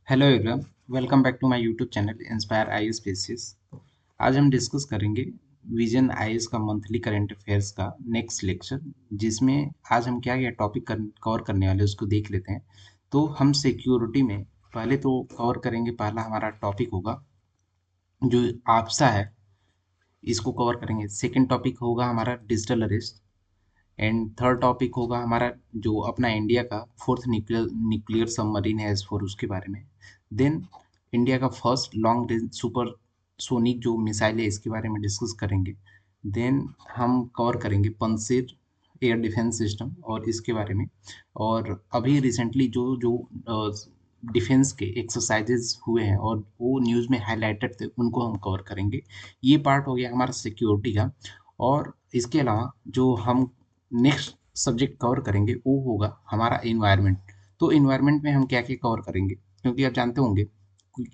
Hello everyone, welcome back to my YouTube channel Inspire IAS basis. आज हम discuss करेंगे Vision IAS का monthly current affairs का next lecture, जिसमें आज हम क्या क्या टॉपिक कवर करने वाले हैं उसको देख लेते हैं। तो हम सिक्योरिटी में पहले तो कवर करेंगे। पहला हमारा टॉपिक होगा जो आपसा है, इसको कवर करेंगे। सेकंड टॉपिक होगा हमारा digital arrest. And third topic होगा हमारा जो अपना इंडिया का फोर्थ न्यूक्लियर सबमरीन है S4, उसके बारे में। देन इंडिया का first long range super sonic जो मिसाइल है, इसके बारे में डिस्कस करेंगे। देन हम कवर करेंगे पंसीर एयर डिफेंस सिस्टम और इसके बारे में। और अभी रिसेंटली जो जो डिफेंस के एक्सरसाइजेज हुए हैं और वो न्यूज़ में हाईलाइटेड थे, उनको हम कवर करेंगे। ये पार्ट हो गया हमारा सिक्योरिटी का। और इसके अलावा जो हम नेक्स्ट सब्जेक्ट कवर करेंगे वो होगा हमारा इन्वायरमेंट। तो इन्वायरमेंट में हम क्या क्या कवर करेंगे, क्योंकि आप जानते होंगे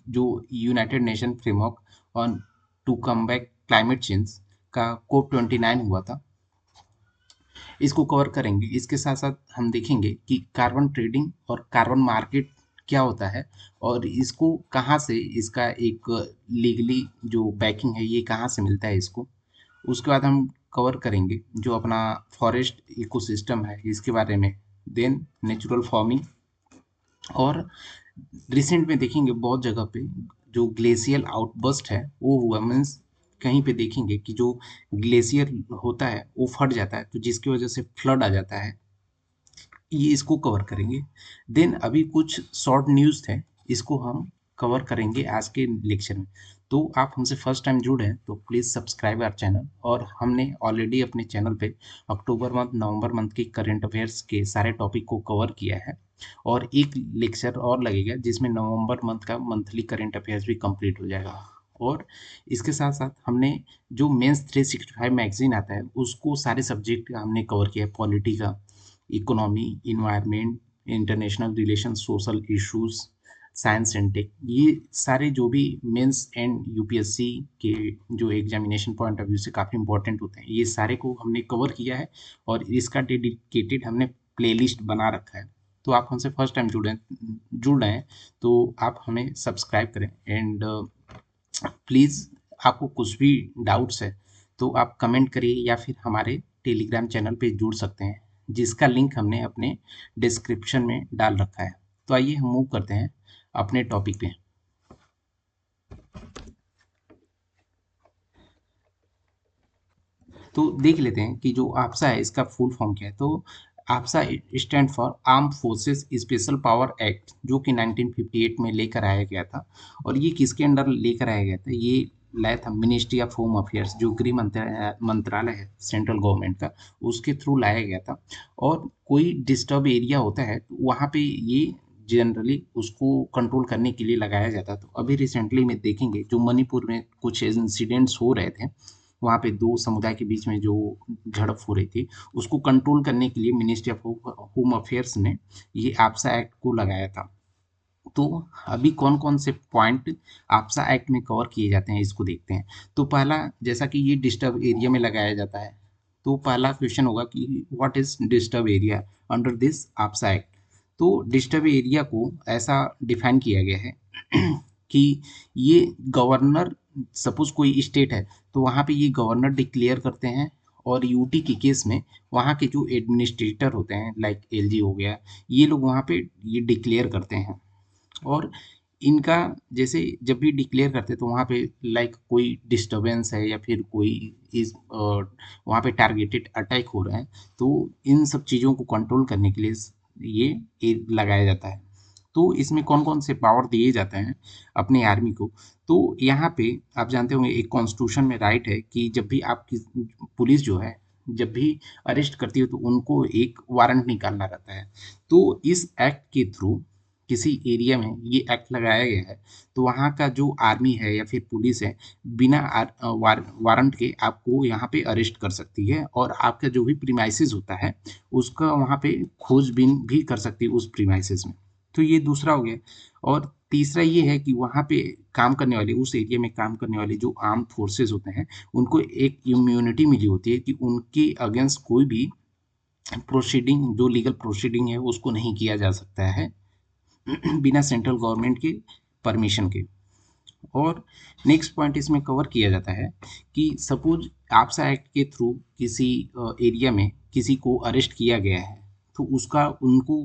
जो United Nation framework on to combat climate change का COP29 हुआ था, इसको कवर करेंगे। इसके साथ साथ हम देखेंगे कि कार्बन ट्रेडिंग और कार्बन मार्केट क्या होता है, और इसको कहाँ से, इसका एक लीगली जो बैकिंग है ये कहाँ से मिलता है इसको। उसके बाद हम कवर करेंगे जो अपना फॉरेस्ट इकोसिस्टम है, इसके बारे में। Then natural farming. और रिसेंट में देखेंगे बहुत जगह पे जो ग्लेशियल आउटबर्स्ट है वो हुआ, मीन्स कहीं पे देखेंगे कि जो ग्लेशियर होता है वो फट जाता है, तो जिसकी वजह से फ्लड आ जाता है। ये इसको कवर करेंगे। देन अभी कुछ शॉर्ट न्यूज़ थे, इसको हम कवर करेंगे आज के लेक्चर में। तो आप हमसे फर्स्ट टाइम जुड़े हैं तो प्लीज़ सब्सक्राइब आवर चैनल। और हमने ऑलरेडी अपने चैनल पे अक्टूबर मंथ नवंबर मंथ के करंट अफेयर्स के सारे टॉपिक को कवर किया है। और एक लेक्चर और लगेगा जिसमें नवंबर मंथ का मंथली करंट अफेयर्स भी कंप्लीट हो जाएगा। और इसके साथ साथ हमने जो मेंस 365 मैगजीन आता है उसको सारे सब्जेक्ट हमने कवर किया है। पॉलिटी का, economy, environment, international relation, social issues, science and tech, ये सारे जो भी मेंस एंड यूपीएससी के जो एग्जामिनेशन पॉइंट ऑफ व्यू से काफ़ी इंपॉर्टेंट होते हैं, ये सारे को हमने कवर किया है। और इसका डेडिकेटेड हमने प्लेलिस्ट बना रखा है। तो आप हमसे फर्स्ट टाइम जुड़ रहे हैं तो आप हमें सब्सक्राइब करें। एंड प्लीज़ आपको कुछ भी डाउट्स है तो आप कमेंट करिए या फिर हमारे टेलीग्राम चैनल पे जुड़ सकते हैं, जिसका लिंक हमने अपने डिस्क्रिप्शन में डाल रखा है। तो आइए हम मूव करते हैं अपने टॉपिक पे। तो देख लेते हैं कि जो आपसा है इसका फुल फॉर्म क्या है। तो AFSPA stand for armed forces special power act, जो कि 1958 में लेकर आया गया था। और ये किसके अंडर लेकर आया गया था, ये लाया था मिनिस्ट्री ऑफ होम अफेयर्स, जो गृह मंत्रालय है सेंट्रल गवर्नमेंट का, उसके थ्रू लाया गया था। और कोई डिस्टर्ब एरिया होता है तो वहाँ पे ये जनरली उसको कंट्रोल करने के लिए लगाया जाता। तो अभी रिसेंटली में देखेंगे जो मणिपुर में कुछ इंसिडेंट्स हो रहे थे, वहाँ पे दो समुदाय के बीच में जो झड़प हो रही थी, उसको कंट्रोल करने के लिए मिनिस्ट्री ऑफ होम अफेयर्स ने ये आपसा एक्ट को लगाया था। तो अभी कौन कौन से पॉइंट आपसा एक्ट में कवर किए जाते हैं इसको देखते हैं। तो पहला, जैसा कि ये डिस्टर्ब एरिया में लगाया जाता है, तो पहला क्वेश्चन होगा कि what is disturb area under this AFSPA act. तो डिस्टर्ब एरिया को ऐसा डिफाइन किया गया है कि ये गवर्नर, सपोज कोई स्टेट है तो वहाँ पे ये गवर्नर डिक्लेयर करते हैं। और यूटी के केस में वहाँ के जो एडमिनिस्ट्रेटर होते हैं, लाइक एलजी हो गया, ये लोग वहाँ पे ये डिक्लेयर करते हैं। और इनका जैसे जब भी डिक्लेयर करते हैं तो वहाँ पे लाइक कोई डिस्टरबेंस है या फिर कोई इस वहाँ पे टारगेटेड अटैक हो रहा है, तो इन सब चीज़ों को कंट्रोल करने के लिए ये लगाया जाता है। तो इसमें कौन कौन से पावर दिए जाते हैं अपने आर्मी को। तो यहाँ पे आप जानते होंगे एक कॉन्स्टिट्यूशन में राइट है कि जब भी आपकी पुलिस जो है, जब भी अरेस्ट करती है तो उनको एक वारंट निकालना रहता है। तो इस एक्ट के थ्रू किसी एरिया में ये एक्ट लगाया गया है, तो वहाँ का जो आर्मी है या फिर पुलिस है, बिना वारंट के आपको यहाँ पे अरेस्ट कर सकती है। और आपका जो भी प्रीमाइसेस होता है उसका वहाँ पे खोजबीन भी कर सकती है उस प्रीमाइसेस में। तो ये दूसरा हो गया। और तीसरा ये है कि वहाँ पे काम करने वाले, उस एरिया में काम करने वाले जो आर्म फोर्सेस होते हैं, उनको एक इम्यूनिटी मिली होती है कि उनके अगेंस्ट कोई भी प्रोसीडिंग, जो लीगल प्रोसीडिंग है उसको नहीं किया जा सकता है। बिना सेंट्रल गवर्नमेंट के परमिशन के। और नेक्स्ट पॉइंट इसमें कवर किया जाता है कि सपोज आपसा एक्ट के थ्रू किसी एरिया में किसी को अरेस्ट किया गया है, तो उसका उनको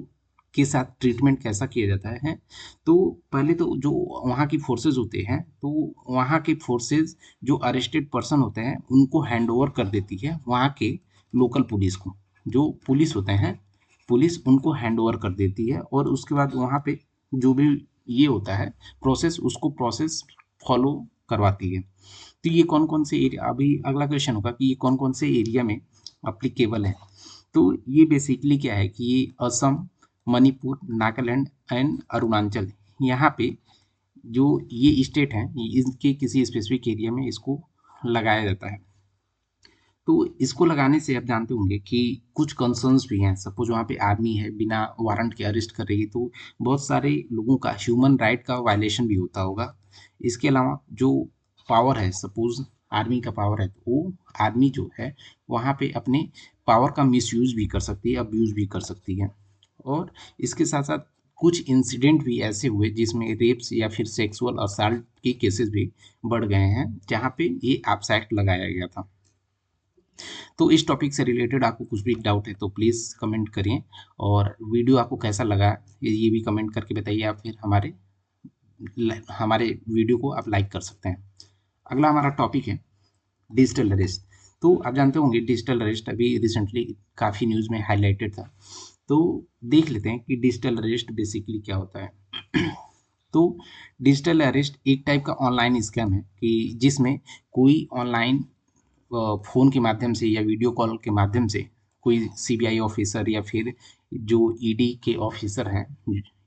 के साथ ट्रीटमेंट कैसा किया जाता है। तो पहले तो जो वहाँ की फोर्सेज होते हैं, तो वहाँ के फोर्सेज जो अरेस्टेड पर्सन होते हैं उनको हैंड ओवर कर देती है वहाँ के लोकल पुलिस को। जो पुलिस होते हैं, पुलिस उनको हैंड ओवर कर देती है, और उसके बाद वहाँ पे जो भी ये होता है प्रोसेस, उसको प्रोसेस फॉलो करवाती है। तो ये कौन कौन से एरिया, अभी अगला क्वेश्चन होगा कि ये कौन कौन से एरिया में अप्लीकेबल है। तो ये बेसिकली क्या है कि ये असम, मणिपुर, नागालैंड एंड अरुणाचल, यहाँ पे जो ये स्टेट हैं, इनके किसी स्पेसिफिक एरिया में इसको लगाया जाता है। तो इसको लगाने से आप जानते होंगे कि कुछ कंसर्न्स भी हैं। सपोज वहाँ पे आर्मी है, बिना वारंट के अरेस्ट कर रही है, तो बहुत सारे लोगों का ह्यूमन राइट का वायलेशन भी होता होगा। इसके अलावा जो पावर है, सपोज आर्मी का पावर है, तो वो आर्मी जो है वहाँ पे अपने पावर का मिसयूज भी कर सकती है, अब्यूज भी कर सकती है। और इसके साथ साथ कुछ इंसिडेंट भी ऐसे हुए जिसमें रेप्स या फिर सेक्सुअल असल्ट के केसेस भी बढ़ गए हैं, जहाँ पे ये आप्स एक्ट लगाया गया था। तो इस टॉपिक से रिलेटेड आपको कुछ भी डाउट है तो प्लीज़ कमेंट करिए, और वीडियो आपको कैसा लगा ये भी कमेंट करके बताइए, या फिर हमारे वीडियो को आप लाइक कर सकते हैं। अगला हमारा टॉपिक है डिजिटल अरेस्ट। तो आप जानते होंगे डिजिटल अरेस्ट अभी रिसेंटली काफ़ी न्यूज़ में हाईलाइटेड था। तो देख लेते हैं कि डिजिटल अरेस्ट बेसिकली क्या होता है। तो डिजिटल अरेस्ट एक टाइप का ऑनलाइन स्कैम है कि जिसमें कोई ऑनलाइन फ़ोन के माध्यम से या वीडियो कॉल के माध्यम से कोई सीबीआई ऑफिसर या फिर जो ईडी के ऑफिसर हैं,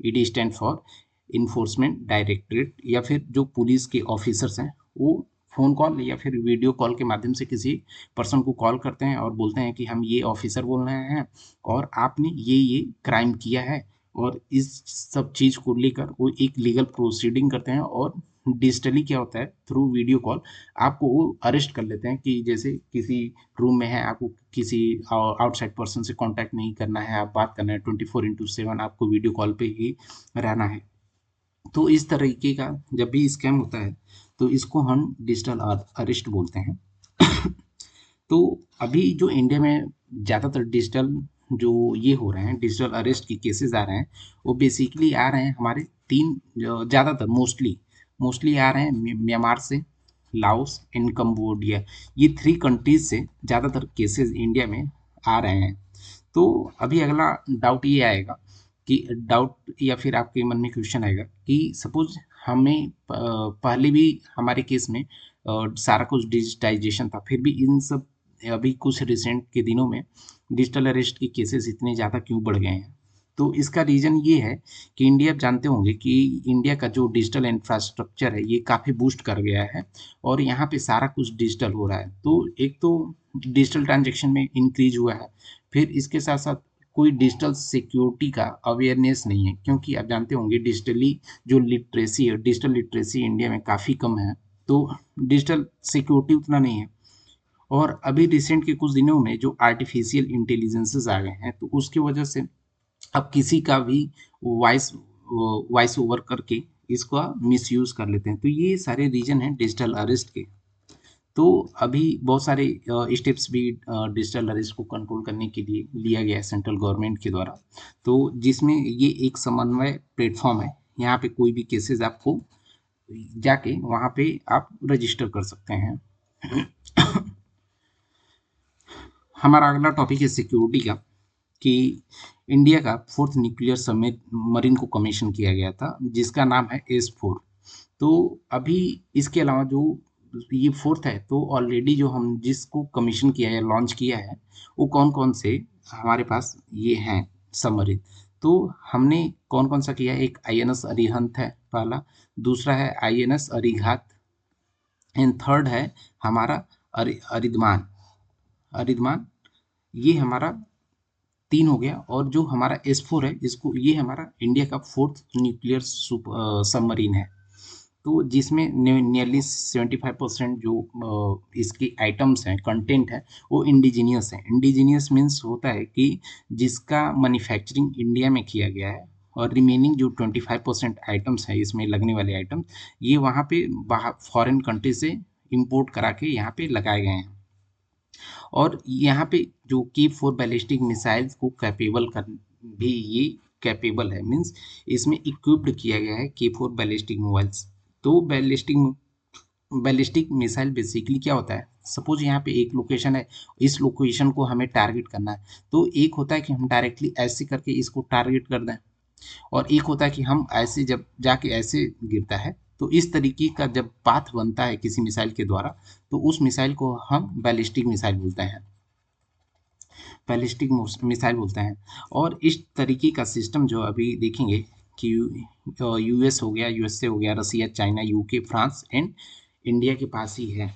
ED stand for enforcement directorate, या फिर जो पुलिस के ऑफिसर्स हैं, वो फ़ोन कॉल या फिर वीडियो कॉल के माध्यम से किसी पर्सन को कॉल करते हैं और बोलते हैं कि हम ये ऑफिसर बोल रहे हैं और आपने ये क्राइम किया है, और इस सब चीज़ को लेकर वो एक लीगल प्रोसीडिंग करते हैं। और डिजिटली क्या होता है, थ्रू वीडियो कॉल आपको वो अरेस्ट कर लेते हैं कि जैसे किसी रूम में है, आपको किसी आउटसाइड पर्सन से कांटेक्ट नहीं करना है, आप बात करना है 24/7, आपको वीडियो कॉल पे ही रहना है। तो इस तरीके का जब भी स्कैम होता है तो इसको हम डिजिटल अरेस्ट बोलते हैं। तो अभी जो इंडिया में ज़्यादातर डिजिटल जो ये हो रहे हैं, डिजिटल अरेस्ट की केसेस आ रहे हैं, वो बेसिकली आ रहे हैं हमारे तीन, ज़्यादातर मोस्टली मोस्टली आ रहे हैं म्यांमार से, लाओस एंड कम्बोडिया। ये 3 कंट्रीज से ज़्यादातर केसेस इंडिया में आ रहे हैं। तो अभी अगला डाउट ये आएगा कि डाउट या फिर आपके मन में क्वेश्चन आएगा कि सपोज हमें पहले भी हमारे केस में सारा कुछ डिजिटाइजेशन था, फिर भी इन सब अभी कुछ रिसेंट के दिनों में डिजिटल अरेस्ट के केसेस इतने ज़्यादा क्यों बढ़ गए हैं। तो इसका रीज़न ये है कि इंडिया, आप जानते होंगे कि इंडिया का जो डिजिटल इंफ्रास्ट्रक्चर है ये काफ़ी बूस्ट कर गया है, और यहाँ पे सारा कुछ डिजिटल हो रहा है। तो एक तो डिजिटल ट्रांजेक्शन में इंक्रीज हुआ है, फिर इसके साथ साथ कोई डिजिटल सिक्योरिटी का अवेयरनेस नहीं है, क्योंकि आप जानते होंगे डिजिटली जो लिटरेसी है, डिजिटल लिटरेसी इंडिया में काफ़ी कम है, तो डिजिटल सिक्योरिटी उतना नहीं है। और अभी रिसेंट के कुछ दिनों में जो आर्टिफिशियल इंटेलिजेंसेस आ गए हैं, तो उसकी वजह से अब किसी का भी वॉइस वॉइस ओवर करके इसका मिसयूज कर लेते हैं। तो ये सारे रीजन हैं डिजिटल अरेस्ट के। तो अभी बहुत सारे स्टेप्स भी डिजिटल अरेस्ट को कंट्रोल करने के लिए लिया गया है सेंट्रल गवर्नमेंट के द्वारा। तो जिसमें ये एक समन्वय प्लेटफॉर्म है, यहाँ पे कोई भी केसेस आपको जाके वहाँ पे आप रजिस्टर कर सकते हैं। हमारा अगला टॉपिक है सिक्योरिटी का, कि इंडिया का फोर्थ न्यूक्लियर सबमरीन को कमीशन किया गया था जिसका नाम है S4। तो अभी इसके अलावा जो ये फोर्थ है, तो ऑलरेडी जो हम जिसको कमीशन किया है, लॉन्च किया है, वो कौन कौन से हमारे पास ये हैं सबमरीन। तो हमने कौन कौन सा किया है, एक INS अरिहंत है पहला, दूसरा है INS अरिघात, एंड थर्ड है हमारा अरिदमान। अरिदमान ये हमारा 3 हो गया, और जो हमारा S4 है, इसको ये हमारा इंडिया का फोर्थ न्यूक्लियर सबमरीन है। तो जिसमें नियरली 75% जो इसके आइटम्स हैं, कंटेंट है, वो इंडिजीनियस है। इंडिजीनियस मीन्स होता है कि जिसका मैन्युफैक्चरिंग इंडिया में किया गया है, और रिमेनिंग जो 25% आइटम्स है इसमें लगने वाले आइटम, ये वहाँ पे बाहर फॉरेन कंट्री से इंपोर्ट करा के यहाँ पे लगाए गए हैं। और यहाँ पे जो K4 बैलिस्टिक मिसाइल्स को कैपेबल कर भी ये कैपेबल है, मीन्स इसमें इक्विप्ड किया गया है K4 बैलिस्टिक मोबाइल्स। तो बैलिस्टिक मिसाइल बेसिकली क्या होता है, सपोज यहाँ पे एक लोकेशन है, इस लोकेशन को हमें टारगेट करना है, तो एक होता है कि हम डायरेक्टली ऐसे करके इसको टारगेट कर दें, और एक होता है कि हम ऐसे जब जाके ऐसे गिरता है, तो इस तरीके का जब पाथ बनता है किसी मिसाइल के द्वारा, तो उस मिसाइल को हम बैलिस्टिक मिसाइल बोलते हैं, बैलिस्टिक मिसाइल बोलते हैं। और इस तरीके का सिस्टम जो अभी देखेंगे कि यूएस हो गया, यूएसए हो गया, Russia, China, UK, France and India के पास ही है।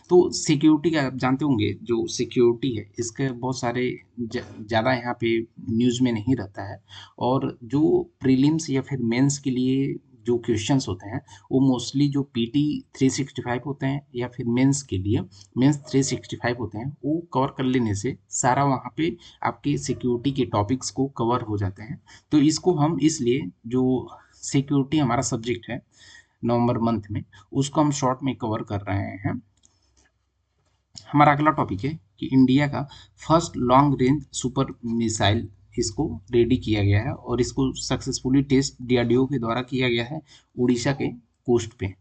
तो सिक्योरिटी का आप जानते होंगे, जो सिक्योरिटी है इसके बहुत सारे ज़्यादा यहाँ पे न्यूज़ में नहीं रहता है, और जो प्रीलिम्स या फिर मेंस के लिए जो क्वेश्चंस होते हैं वो मोस्टली जो पीटी 365 होते हैं या फिर मेंस के लिए मेंस 365 होते हैं, वो कवर कर लेने से सारा वहाँ पे आपके सिक्योरिटी के टॉपिक्स को कवर हो जाते हैं। तो इसको हम इसलिए जो सिक्योरिटी हमारा सब्जेक्ट है नवंबर मंथ में, उसको हम शॉर्ट में कवर कर रहे हैं। हमारा अगला टॉपिक है कि इंडिया का first long range super missile इसको रेडी किया गया है, और इसको सक्सेसफुली टेस्ट डीआरडीओ के द्वारा किया गया है उड़ीसा के कोस्ट पे।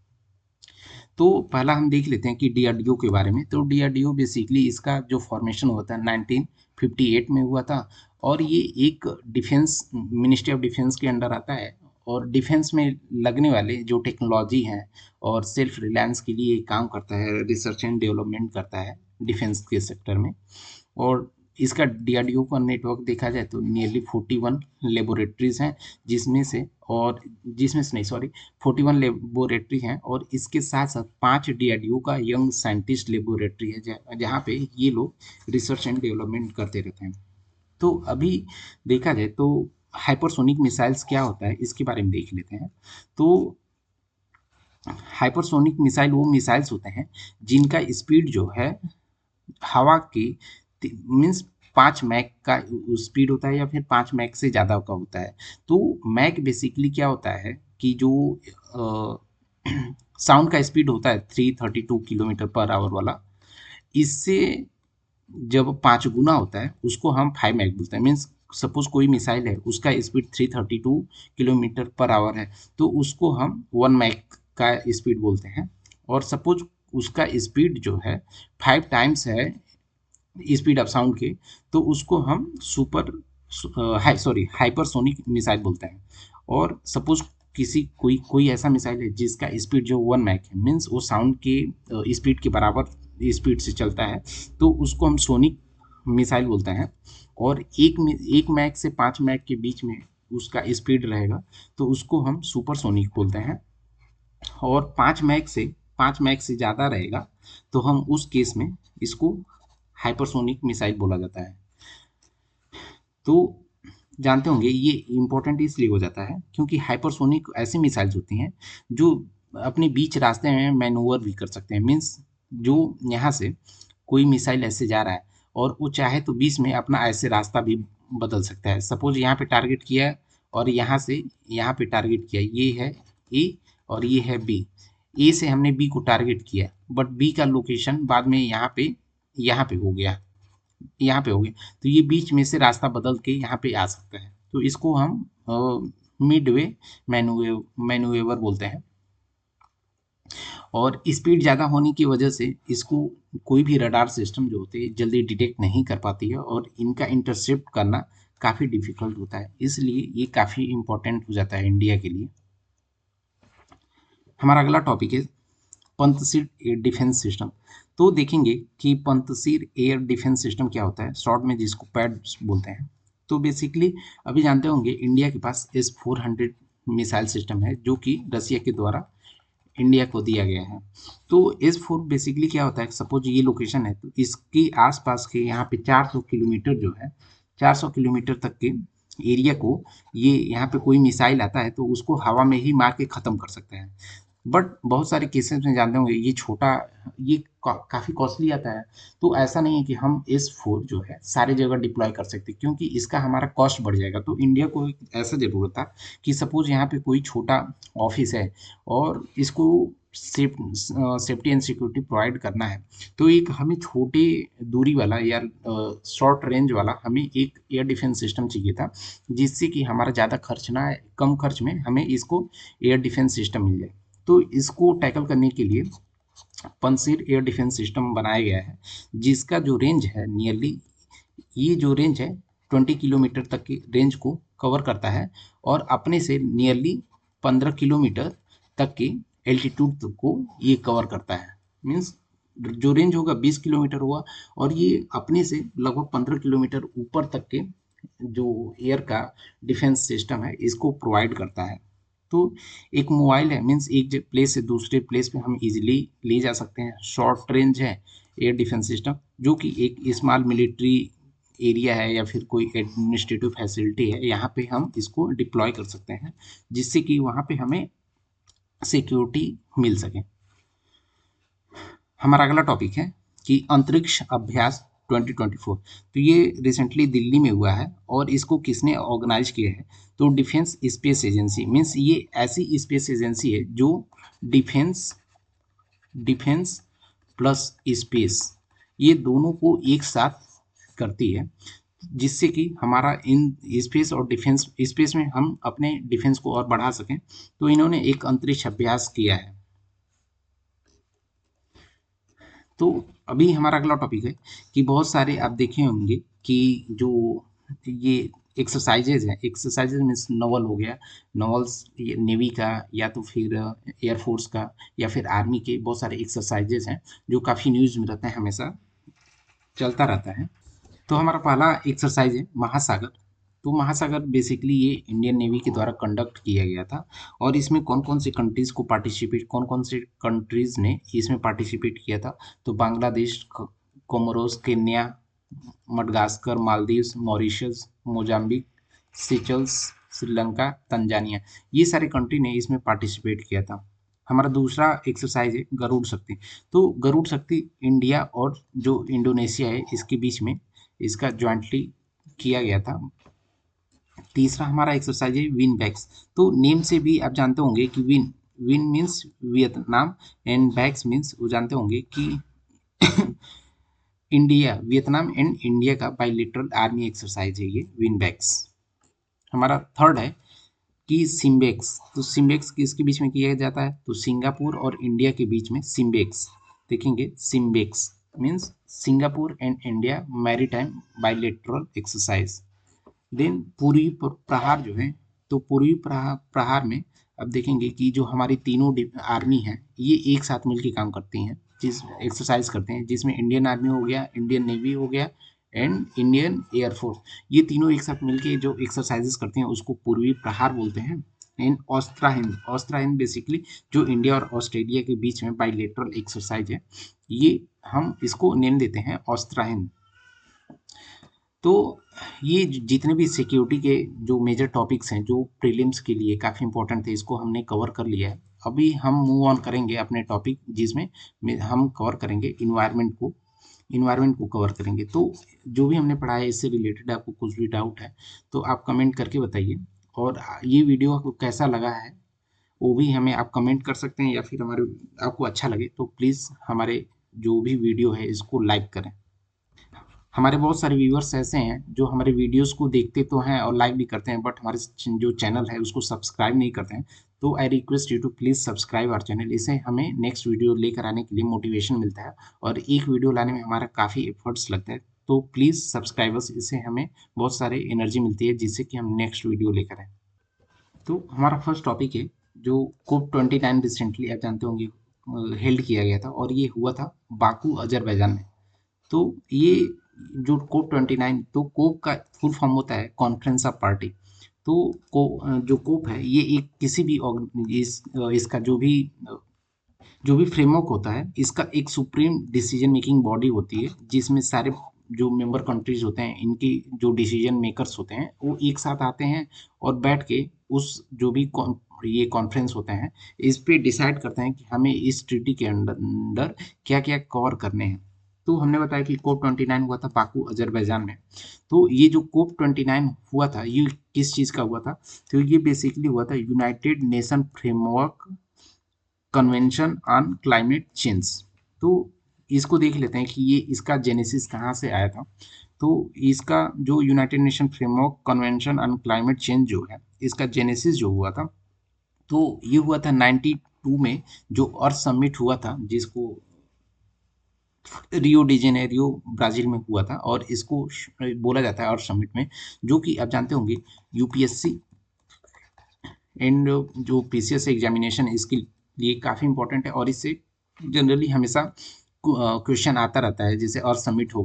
तो पहला हम देख लेते हैं कि डीआरडीओ के बारे में। तो डीआरडीओ बेसिकली इसका जो फॉर्मेशन हुआ था 1958 में हुआ था, और ये एक डिफेंस मिनिस्ट्री ऑफ डिफेंस के अंडर आता है, और डिफेंस में लगने वाले जो टेक्नोलॉजी हैं और सेल्फ रिलायंस के लिए काम करता है, रिसर्च एंड डेवलपमेंट करता है डिफेंस के सेक्टर में। और इसका डीआरडीओ का नेटवर्क देखा जाए तो नियरली 41 लेबोरेटरीज हैं, जिसमें से और जिसमें से नहीं सॉरी 41 लेबोरेटरी हैं, और इसके साथ साथ 5 डीआरडीओ का यंग साइंटिस्ट लेबोरेटरी है, जहाँ पे ये लोग रिसर्च एंड डेवलपमेंट करते रहते हैं। तो अभी देखा जाए तो हाइपरसोनिक मिसाइल्स क्या होता है इसके बारे में देख लेते हैं। तो हाइपरसोनिक मिसाइल वो मिसाइल्स होते हैं जिनका स्पीड जो है हवा की मीन्स 5 मैक का स्पीड होता है, या फिर 5 मैक से ज़्यादा का होता है। तो मैक बेसिकली क्या होता है कि जो साउंड का स्पीड होता है 332 किलोमीटर पर आवर वाला, इससे जब 5 गुना होता है उसको हम 5 मैक बोलते हैं। मीन्स सपोज कोई मिसाइल है, उसका स्पीड 332 किलोमीटर पर आवर है, तो उसको हम 1 मैक का स्पीड बोलते हैं। और सपोज उसका स्पीड जो है 5 टाइम्स है स्पीड ऑफ साउंड के, तो उसको हम हाइपरसोनिक मिसाइल बोलते हैं। और सपोज कोई ऐसा मिसाइल है जिसका स्पीड जो 1 मैक है, मीन्स वो साउंड के स्पीड के बराबर स्पीड से चलता है, तो उसको हम सोनिक मिसाइल बोलते हैं। और एक मैक से 5 मैक के बीच में उसका स्पीड रहेगा, तो उसको हम सुपरसोनिक बोलते हैं। और 5 मैक से ज़्यादा रहेगा, तो हम उस केस में इसको हाइपरसोनिक मिसाइल बोला जाता है। तो जानते होंगे ये इम्पोर्टेंट इसलिए हो जाता है क्योंकि हाइपरसोनिक ऐसी मिसाइल्स होती हैं जो अपने बीच रास्ते में मैनूवर भी कर सकते हैं। मीन्स जो यहाँ से कोई मिसाइल ऐसे जा रहा है और वो चाहे तो बीच में अपना ऐसे रास्ता भी बदल सकता है। सपोज यहाँ पे टारगेट किया और यहाँ से यहाँ पे टारगेट किया, ये है ए और ये है बी। ए से हमने बी को टारगेट किया, बट बी का लोकेशन बाद में यहाँ पे हो गया, यहाँ पे हो गया, तो ये बीच में से रास्ता बदल के यहाँ पे आ सकता है। तो इसको हम मिड वे मैन्यूवर बोलते हैं। और स्पीड ज़्यादा होने की वजह से इसको कोई भी रडार सिस्टम जो होते हैं जल्दी डिटेक्ट नहीं कर पाती है, और इनका इंटरसेप्ट करना काफ़ी डिफिकल्ट होता है। इसलिए ये काफ़ी इम्पोर्टेंट हो जाता है इंडिया के लिए। हमारा अगला टॉपिक है पंतसीर एयर डिफेंस सिस्टम। तो देखेंगे कि पंतसीर एयर डिफेंस सिस्टम क्या होता है, शॉर्ट में जिसको पैड बोलते हैं। तो बेसिकली अभी जानते होंगे इंडिया के पास S-400 मिसाइल सिस्टम है, जो कि रसिया के द्वारा इंडिया को दिया गया है। तो S-4 बेसिकली क्या होता है, सपोज ये लोकेशन है, तो इसके आसपास के यहाँ पे 400 किलोमीटर जो है, 400 किलोमीटर तक के एरिया को ये यहाँ पे कोई मिसाइल आता है तो उसको हवा में ही मार के ख़त्म कर सकता है। बट बहुत सारे केसेस में जानते होंगे ये छोटा, ये काफ़ी कॉस्टली आता है। तो ऐसा नहीं है कि हम S4 जो है सारी जगह डिप्लॉय कर सकते, क्योंकि इसका हमारा कॉस्ट बढ़ जाएगा। तो इंडिया को एक ऐसा ज़रूरत था कि सपोज़ यहाँ पे कोई छोटा ऑफिस है और इसको सेफ्टी एंड सिक्योरिटी प्रोवाइड करना है, तो एक हमें छोटे दूरी वाला या शॉर्ट रेंज वाला हमें एक एयर डिफेंस सिस्टम चाहिए था, जिससे कि हमारा ज़्यादा खर्च ना आए, कम खर्च में हमें इसको एयर डिफेंस सिस्टम मिल जाए। तो इसको टैकल करने के लिए पंसीर एयर डिफेंस सिस्टम बनाया गया है, जिसका जो रेंज है नियरली, ये जो रेंज है 20 किलोमीटर तक की रेंज को कवर करता है, और अपने से नियरली 15 किलोमीटर तक की एल्टीट्यूड को ये कवर करता है। मीन्स जो रेंज होगा 20 किलोमीटर हुआ, और ये अपने से लगभग 15 किलोमीटर ऊपर तक के जो एयर का डिफेंस सिस्टम है इसको प्रोवाइड करता है। तो एक मोबाइल है, मीन्स एक प्लेस से दूसरे प्लेस पे हम इजीली ले जा सकते हैं। शॉर्ट रेंज है एयर डिफेंस सिस्टम, जो कि एक स्मॉल मिलिट्री एरिया है या फिर कोई एडमिनिस्ट्रेटिव फैसिलिटी है, यहाँ पे हम इसको डिप्लॉय कर सकते हैं, जिससे कि वहाँ पे हमें सिक्योरिटी मिल सके। हमारा अगला टॉपिक है कि अंतरिक्ष अभ्यास 2024। तो ये रिसेंटली दिल्ली में हुआ है, और इसको किसने ऑर्गेनाइज किया है? तो डिफेंस स्पेस एजेंसी, मीन्स ये ऐसी स्पेस एजेंसी है जो डिफेंस डिफेंस प्लस स्पेस, ये दोनों को एक साथ करती है, जिससे कि हमारा इन स्पेस और डिफेंस, स्पेस में हम अपने डिफेंस को और बढ़ा सकें। तो इन्होंने एक अंतरिक्ष अभ्यास किया है। तो अभी हमारा अगला टॉपिक है कि बहुत सारे आप देखे होंगे कि जो ये एक्सरसाइजेज हैं, एक्सरसाइजेज मीन्स नॉवल हो गया, नॉवल्स नेवी का या तो फिर एयरफोर्स का या फिर आर्मी के, बहुत सारे एक्सरसाइजेज हैं जो काफ़ी न्यूज़ में रहते हैं, हमेशा चलता रहता है। तो हमारा पहला एक्सरसाइज है महासागर। तो महासागर बेसिकली ये इंडियन नेवी के द्वारा कंडक्ट किया गया था, और इसमें कौन कौन से कंट्रीज़ को पार्टिसिपेट, कौन कौन से कंट्रीज़ ने इसमें पार्टिसिपेट किया था? तो Bangladesh, Comoros, Kenya, Madagascar, Maldives, Mauritius, Mozambique, Seychelles, Sri Lanka, Tanzania, ये सारे कंट्री ने इसमें पार्टिसिपेट किया था। हमारा दूसरा एक्सरसाइज है गरुड़ शक्ति। तो गरुड़ शक्ति इंडिया और जो इंडोनेशिया है इसके बीच में इसका जॉइंटली किया गया था। तीसरा हमारा एक्सरसाइज है विन बैक्स। तो नेम से भी आप जानते होंगे कि Vin, Vin means Vietnam, and Bax means वो जानते होंगे कि इंडिया, वियतनाम एंड इंडिया का बाइलेटरल आर्मी एक्सरसाइज है ये विन बैक्स। हमारा थर्ड है कि सिम्बेक्स। तो सिम्बेक्स किसके बीच में किया जाता है? तो सिंगापुर और इंडिया के बीच में सिम्बेक्स, देखेंगे SIMBEX means Singapore and India maritime bilateral exercise. Then Purvi Prahar जो है, तो पूर्वी प्रहार में अब देखेंगे कि जो हमारी तीनों आर्मी हैं ये एक साथ मिलकर काम करती हैं, जिस एक्सरसाइज करते हैं, जिसमें इंडियन आर्मी हो गया, इंडियन नेवी हो गया एंड इंडियन एयरफोर्स, ये तीनों एक साथ मिलके जो एक्सरसाइजेस करते हैं उसको पूर्वी प्रहार बोलते हैं। एंड ऑस्त्रा हिंद, ऑस्त्रा हिंद बेसिकली जो इंडिया और ऑस्ट्रेलिया के बीच में बाइलेटरल एक्सरसाइज है, ये हम इसको नेम देते हैं ऑस्त्रा हिंद। तो ये जितने भी सिक्योरिटी के जो मेजर टॉपिक्स हैं जो प्रीलिम्स के लिए काफ़ी इंपॉर्टेंट थे, इसको हमने कवर कर लिया है। अभी हम मूव ऑन करेंगे अपने टॉपिक, जिसमें हम कवर करेंगे इन्वायरमेंट को, इन्वायरमेंट को कवर करेंगे। तो जो भी हमने पढ़ा है इससे रिलेटेड आपको कुछ भी डाउट है तो आप कमेंट करके बताइए, और ये वीडियो आपको कैसा लगा है वो भी हमें आप कमेंट कर सकते हैं, या फिर हमारे आपको अच्छा लगे तो प्लीज़ हमारे जो भी वीडियो है इसको लाइक करें। हमारे बहुत सारे व्यूअर्स ऐसे हैं जो हमारे वीडियोस को देखते तो हैं और लाइक भी करते हैं, बट हमारे जो चैनल है उसको सब्सक्राइब नहीं करते हैं। तो I request you to please subscribe our channel, इससे हमें नेक्स्ट वीडियो लेकर आने के लिए मोटिवेशन मिलता है, और एक वीडियो लाने में हमारा काफ़ी एफर्ट्स लगता है। तो प्लीज़ सब्सक्राइबर्स, इससे हमें बहुत सारे एनर्जी मिलती है, जिससे कि हम नेक्स्ट वीडियो लेकर आएँ। तो हमारा फर्स्ट टॉपिक है जो COP29 रिसेंटली आप जानते होंगे हेल्ड किया गया था, और ये हुआ था बाकू अजरबैजान में। तो ये जो COP29, तो कोप का फुल फॉर्म होता है कॉन्फ्रेंस ऑफ पार्टी। तो जो कोप है ये एक किसी भी इसका जो भी फ्रेमवर्क होता है, इसका एक सुप्रीम डिसीजन मेकिंग बॉडी होती है, जिसमें सारे जो मेंबर कंट्रीज होते हैं इनकी जो डिसीजन मेकर्स होते हैं वो एक साथ आते हैं, और बैठ के उस जो भी ये कॉन्फ्रेंस होते हैं, इस पे डिसाइड करते हैं कि हमें इस ट्रीटी के अंडर अंडर क्या क्या कवर करने हैं। तो हमने बताया कि कोप 29 हुआ था बाकू अजरबैजान में। तो ये जो कोप 29 हुआ था ये किस चीज़ का हुआ था? तो ये बेसिकली हुआ था United Nation framework convention on climate change. तो इसको देख लेते हैं कि ये इसका जेनेसिस कहाँ से आया था। तो इसका जो United Nation framework convention on climate change जो है, इसका जेनेसिस जो हुआ था, तो ये हुआ था 92 में, जो अर्थ समिट हुआ था, जिसको रियो डी जेनेरियो ब्राजील में हुआ था, और इसको बोला जाता है अर्थ समिट में, जो कि आप जानते होंगे यूपीएससी एंड जो पीसीएस एग्जामिनेशन है इसके लिए काफ़ी इंपॉर्टेंट है, और इससे जनरली हमेशा क्वेश्चन आता रहता है। जैसे अर्थ समिट हो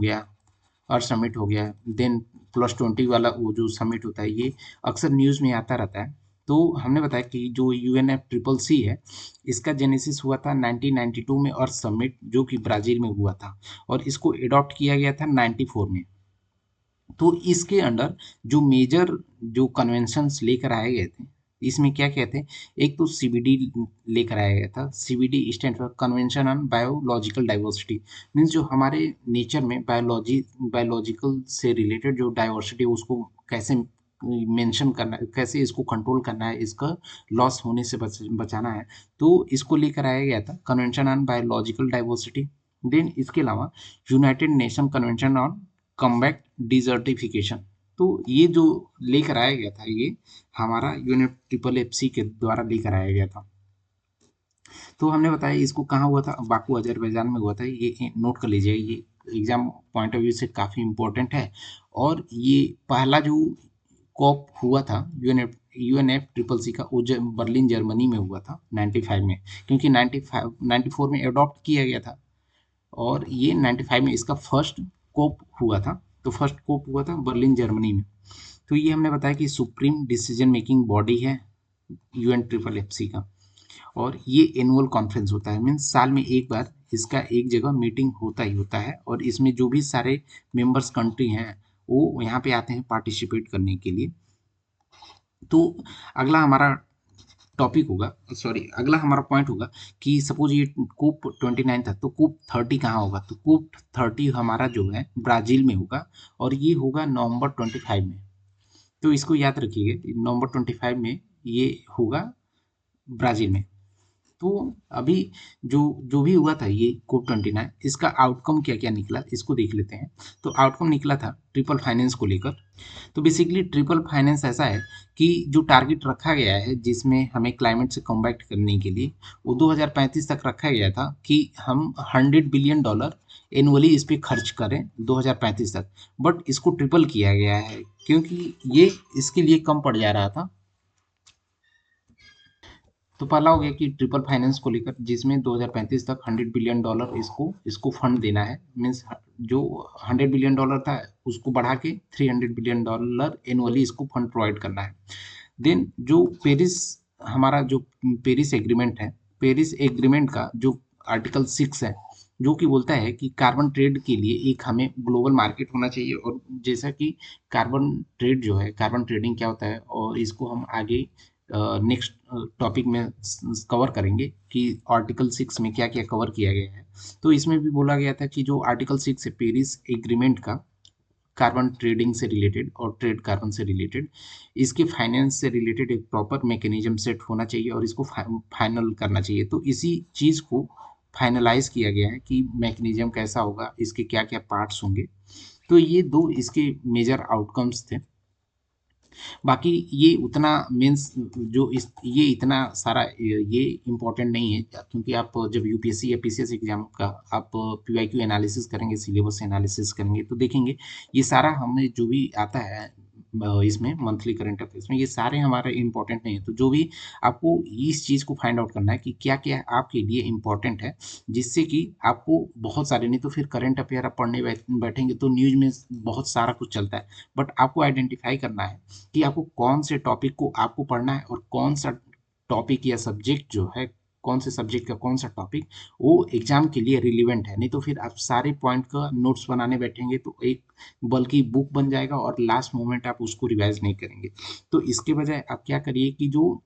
गया, देन +20 वाला वो जो समिट होता है, ये अक्सर न्यूज़ में आता रहता है। तो हमने बताया कि जो UNFCCC है, इसका जेनेसिस हुआ था 1992 में अर्थ समिट, जो कि ब्राज़ील में हुआ था, और इसको एडॉप्ट किया गया था 94 में। तो इसके अंडर जो मेजर जो कन्वेंशंस लेकर आए गए थे, इसमें क्या क्या थे? एक तो सीबीडी लेकर आया गया था। CBD stand for convention on biological diversity, means जो हमारे नेचर में बायोलॉजिकल से रिलेटेड जो डाइवर्सिटी उसको कैसे मेंशन करना है, कैसे इसको कंट्रोल करना है, इसका लॉस होने से बचाना है। तो इसको लेकर आया गया था convention on biological diversity. Then इसके अलावा United Nation convention on combat desertification. तो ये जो लेकर आया गया था, ये हमारा UNFCCC के द्वारा लेकर आया गया था। तो हमने बताया इसको कहाँ हुआ था, बाकू अजरबैजान में हुआ था। ये नोट कर लीजिए, ये एग्जाम पॉइंट ऑफ व्यू से काफ़ी इंपॉर्टेंट है। और ये पहला जो कॉप हुआ था UNFCCC का, वो बर्लिन जर्मनी में हुआ था 95 में, क्योंकि 94 में अडॉप्ट किया गया था, और ये 95 में इसका फर्स्ट कोप हुआ था। तो फर्स्ट कोप हुआ था बर्लिन जर्मनी में। तो ये हमने बताया कि सुप्रीम डिसीजन मेकिंग बॉडी है UNFCCC का, और ये एनुअल कॉन्फ्रेंस होता है, मीन्स साल में एक बार इसका एक जगह मीटिंग होता ही होता है, और इसमें जो भी सारे मेंबर्स कंट्री हैं वो यहाँ पे आते हैं पार्टिसिपेट करने के लिए। तो अगला हमारा टॉपिक होगा, सॉरी, अगला हमारा पॉइंट होगा कि सपोज ये कूप 29 था, तो कूप 30 कहाँ होगा? तो कूप 30 हमारा जो है ब्राजील में होगा, और ये होगा नवंबर 25 में। तो इसको याद रखिएगा, नवंबर 25 में ये होगा ब्राजील में। तो अभी जो जो भी हुआ था ये कोप 29, इसका आउटकम क्या क्या निकला, इसको देख लेते हैं। तो आउटकम निकला था ट्रिपल फाइनेंस को लेकर। तो बेसिकली ट्रिपल फाइनेंस ऐसा है कि जो टारगेट रखा गया है, जिसमें हमें क्लाइमेट से कॉम्बैट करने के लिए, वो 2035 तक रखा गया था कि हम $100 बिलियन एनुअली इस पर खर्च करें 2035 तक। बट इसको ट्रिपल किया गया है, क्योंकि ये इसके लिए कम पड़ जा रहा था। तो पहला हो गया कि ट्रिपल फाइनेंस को लेकर, जिसमें 2035 तक $100 बिलियन इसको फंड देना है, मीन्स जो $100 बिलियन था उसको बढ़ा के $300 बिलियन एनुअली इसको फंड प्रोवाइड करना है। देन जो पेरिस, हमारा जो पेरिस एग्रीमेंट है, पेरिस एग्रीमेंट का जो आर्टिकल 6 है, जो कि बोलता है कि कार्बन ट्रेड के लिए एक हमें ग्लोबल मार्केट होना चाहिए। और जैसा कि कार्बन ट्रेड जो है, कार्बन ट्रेडिंग क्या होता है, और इसको हम आगे नेक्स्ट टॉपिक में कवर करेंगे कि आर्टिकल 6 में क्या क्या कवर किया गया है। तो इसमें भी बोला गया था कि जो आर्टिकल 6 है पेरिस एग्रीमेंट का, कार्बन ट्रेडिंग से रिलेटेड और ट्रेड कार्बन से रिलेटेड, इसके फाइनेंस से रिलेटेड एक प्रॉपर मैकेनिज्म सेट होना चाहिए, और इसको फाइनल करना चाहिए। तो इसी चीज़ को फाइनलाइज किया गया है कि मैकेनिज्म कैसा होगा, इसके क्या क्या पार्ट्स होंगे। तो ये दो इसके मेजर आउटकम्स थे। बाकी ये उतना मीन्स जो इस ये इतना सारा ये इम्पोर्टेंट नहीं है, क्योंकि आप जब यूपीएससी या पीसीएस एग्जाम का आप पीवाईक्यू एनालिसिस करेंगे, सिलेबस एनालिसिस करेंगे, तो देखेंगे ये सारा हमें जो भी आता है इसमें मंथली करंट अफेयर्स में, ये सारे हमारे इंपॉर्टेंट नहीं है। तो जो भी आपको इस चीज़ को फाइंड आउट करना है कि क्या क्या आपके लिए इंपॉर्टेंट है, जिससे कि आपको बहुत सारे, नहीं तो फिर करंट अफेयर आप पढ़ने बैठेंगे तो न्यूज़ में बहुत सारा कुछ चलता है, बट आपको आइडेंटिफाई करना है कि आपको कौन से टॉपिक को आपको पढ़ना है, और कौन सा टॉपिक या सब्जेक्ट जो है, कौन से सब्जेक्ट का कौन सा टॉपिक वो एग्जाम के लिए रिलीवेंट है। नहीं तो फिर आप सारे पॉइंट का नोट्स बनाने बैठेंगे तो एक बल्कि बुक बन जाएगा, और लास्ट मोमेंट आप उसको रिवाइज नहीं करेंगे। तो इसके बजाय आप क्या करिए कि जो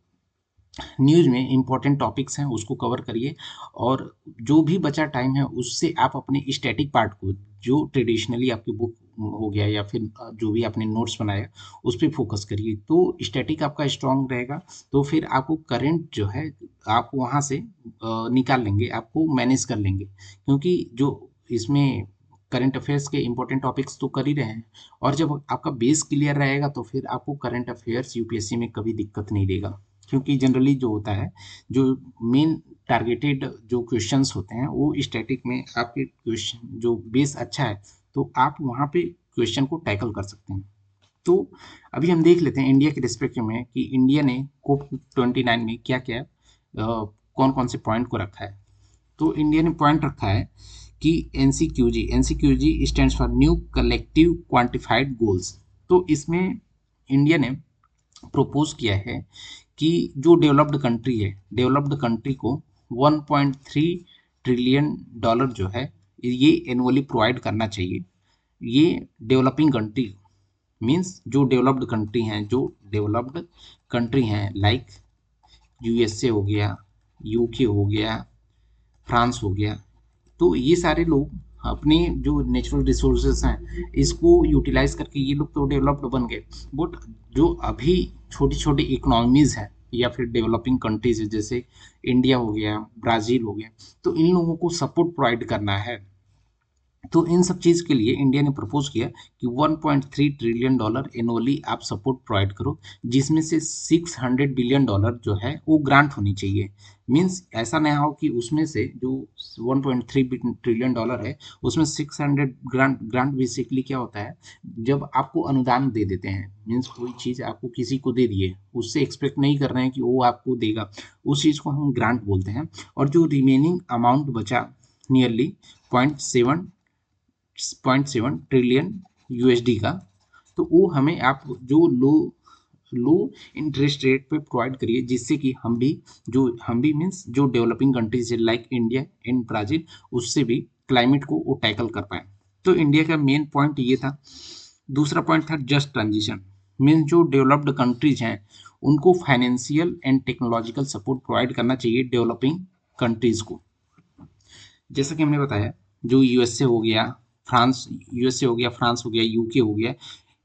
न्यूज़ में इम्पोर्टेंट टॉपिक्स हैं उसको कवर करिए, और जो भी बचा टाइम है उससे आप अपने स्टैटिक पार्ट को, जो ट्रेडिशनली आपकी बुक हो गया या फिर जो भी आपने नोट्स बनाया, उस पे फोकस करिए। तो स्टैटिक आपका स्ट्रांग रहेगा, तो फिर आपको करंट जो है आप वहाँ से निकाल लेंगे, आपको मैनेज कर लेंगे, क्योंकि जो इसमें करंट अफेयर्स के इंपॉर्टेंट टॉपिक्स तो कर ही रहे हैं। और जब आपका बेस क्लियर रहेगा तो फिर आपको करंट अफेयर्स यूपीएससी में कभी दिक्कत नहीं देगा, क्योंकि जनरली जो होता है, जो मेन टारगेटेड जो क्वेश्चंस होते हैं वो स्टैटिक में आपके क्वेश्चन जो बेस अच्छा है, तो आप वहाँ पे क्वेश्चन को टैकल कर सकते हैं। तो अभी हम देख लेते हैं इंडिया के रिस्पेक्ट में कि इंडिया ने कोप 29 में क्या क्या कौन कौन से पॉइंट को रखा है। तो इंडिया ने पॉइंट रखा है कि NCQG stands for new collective quantified goals. तो इसमें इंडिया ने प्रपोज किया है कि जो डेवलप्ड कंट्री को 1.3 ट्रिलियन डॉलर जो है ये एनुअली प्रोवाइड करना चाहिए। ये डेवलपिंग कंट्री मीन्स जो डेवलप्ड कंट्री हैं लाइक यूएसए हो गया, यूके हो गया, फ्रांस हो गया। तो ये सारे लोग अपने जो नेचुरल रिसोर्सेस हैं इसको यूटिलाइज करके ये लोग तो डेवलप्ड बन गए, बट जो अभी छोटी छोटी इकोनॉमीज हैं या फिर डेवलपिंग कंट्रीज है, जैसे इंडिया हो गया, ब्राज़ील हो गया, तो इन लोगों को सपोर्ट प्रोवाइड करना है। तो इन सब चीज़ के लिए इंडिया ने प्रपोज किया कि 1.3 ट्रिलियन डॉलर एनुअली आप सपोर्ट प्रोवाइड करो, जिसमें से 600 बिलियन डॉलर जो है वो ग्रांट होनी चाहिए। मीन्स ऐसा नहीं हो कि उसमें से जो 1.3 ट्रिलियन डॉलर है उसमें 600 ग्रांट बेसिकली क्या होता है, जब आपको अनुदान दे देते हैं, मीन्स कोई चीज़ आपको किसी को दे दिए, उससे एक्सपेक्ट नहीं कर रहे हैं कि वो आपको देगा, उस चीज़ को हम ग्रांट बोलते हैं। और जो रिमेनिंग अमाउंट बचा नियरली 0.7 ट्रिलियन यूएसडी का, तो वो हमें आप जो लो इंटरेस्ट रेट पे प्रोवाइड करिए, जिससे कि हम भी मीन्स जो डेवलपिंग कंट्रीज है लाइक इंडिया एंड ब्राजील, उससे भी क्लाइमेट को वो टैकल कर पाए। तो इंडिया का मेन पॉइंट ये था। दूसरा पॉइंट था जस्ट ट्रांजिशन, मीन्स जो डेवलप्ड कंट्रीज हैं उनको financial and technological support provide करना चाहिए डेवलपिंग कंट्रीज को। जैसा कि हमने बताया, जो यूएसए हो गया, फ्रांस हो गया, यूके हो गया,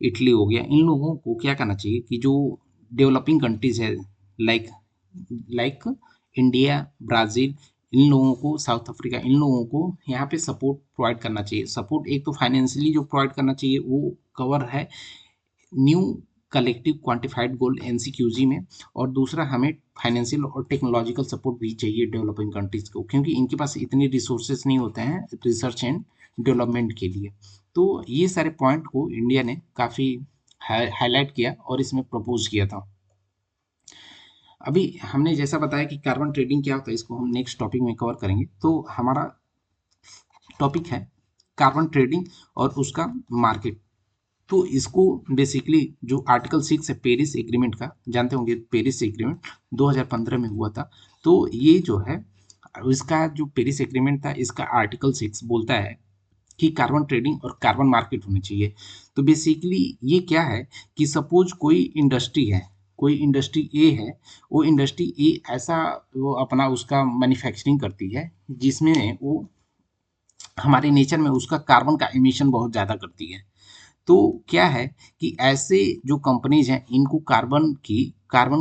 इटली हो गया, इन लोगों को क्या करना चाहिए कि जो डेवलपिंग कंट्रीज है लाइक लाइक इंडिया, ब्राज़ील, इन लोगों को, साउथ अफ्रीका, इन लोगों को यहाँ पे सपोर्ट प्रोवाइड करना चाहिए। सपोर्ट एक तो फाइनेंशियली जो प्रोवाइड करना चाहिए वो कवर है न्यू कलेक्टिव क्वांटिफाइड गोल एनसीक्यूजी में, और दूसरा हमें फाइनेंशियल और टेक्नोलॉजिकल सपोर्ट भी चाहिए डेवलपिंग कंट्रीज को, क्योंकि इनके पास इतने रिसोर्सेज नहीं होते हैं रिसर्च एंड डेवलपमेंट के लिए। तो ये सारे पॉइंट को इंडिया ने काफ़ी हाईलाइट किया और इसमें प्रपोज किया था। अभी हमने जैसा बताया कि कार्बन ट्रेडिंग क्या होता है, इसको हम नेक्स्ट टॉपिक में कवर करेंगे। तो हमारा टॉपिक है कार्बन ट्रेडिंग और उसका मार्केट। तो इसको बेसिकली जो आर्टिकल 6 है पेरिस एग्रीमेंट का, जानते होंगे पेरिस एग्रीमेंट 2015 में हुआ था। तो ये जो है इसका जो पेरिस एग्रीमेंट था, इसका आर्टिकल 6 बोलता है कि कार्बन ट्रेडिंग और कार्बन मार्केट होनी चाहिए। तो बेसिकली ये क्या है कि सपोज कोई इंडस्ट्री ए है, वो इंडस्ट्री ए ऐसा वो अपना उसका मैन्युफैक्चरिंग करती है जिसमें वो हमारे नेचर में उसका कार्बन का एमिशन बहुत ज़्यादा करती है। तो क्या है कि ऐसे जो कंपनीज हैं इनको कार्बन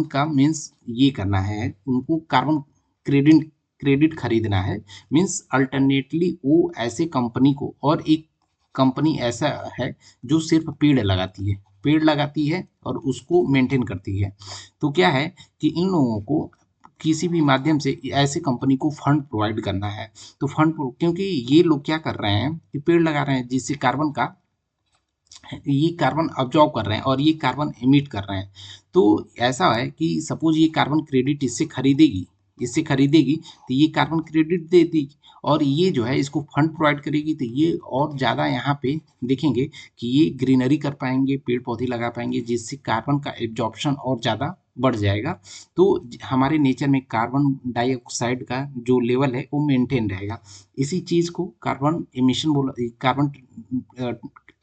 का मीन्स ये करना है, उनको कार्बन क्रेडिट क्रेडिट खरीदना है। मीन्स अल्टरनेटली वो ऐसे कंपनी को, और एक कंपनी ऐसा है जो सिर्फ पेड़ लगाती है और उसको मेंटेन करती है। तो क्या है कि इन लोगों को किसी भी माध्यम से ऐसे कंपनी को फंड प्रोवाइड करना है। तो क्योंकि ये लोग क्या कर रहे हैं कि पेड़ लगा रहे हैं जिससे ये कार्बन अब्जॉर्ब कर रहे हैं और ये कार्बन एमिट कर रहे हैं। तो ऐसा है कि सपोज ये कार्बन क्रेडिट इससे खरीदेगी तो ये कार्बन क्रेडिट दे देगी, और ये जो है इसको फंड प्रोवाइड करेगी, तो ये और ज़्यादा यहाँ पे देखेंगे कि ये ग्रीनरी कर पाएंगे, पेड़ पौधे लगा पाएंगे, जिससे कार्बन का एब्जॉर्प्शन और ज़्यादा बढ़ जाएगा। तो हमारे नेचर में कार्बन डाइऑक्साइड का जो लेवल है वो मेंटेन रहेगा। इसी चीज़ को कार्बन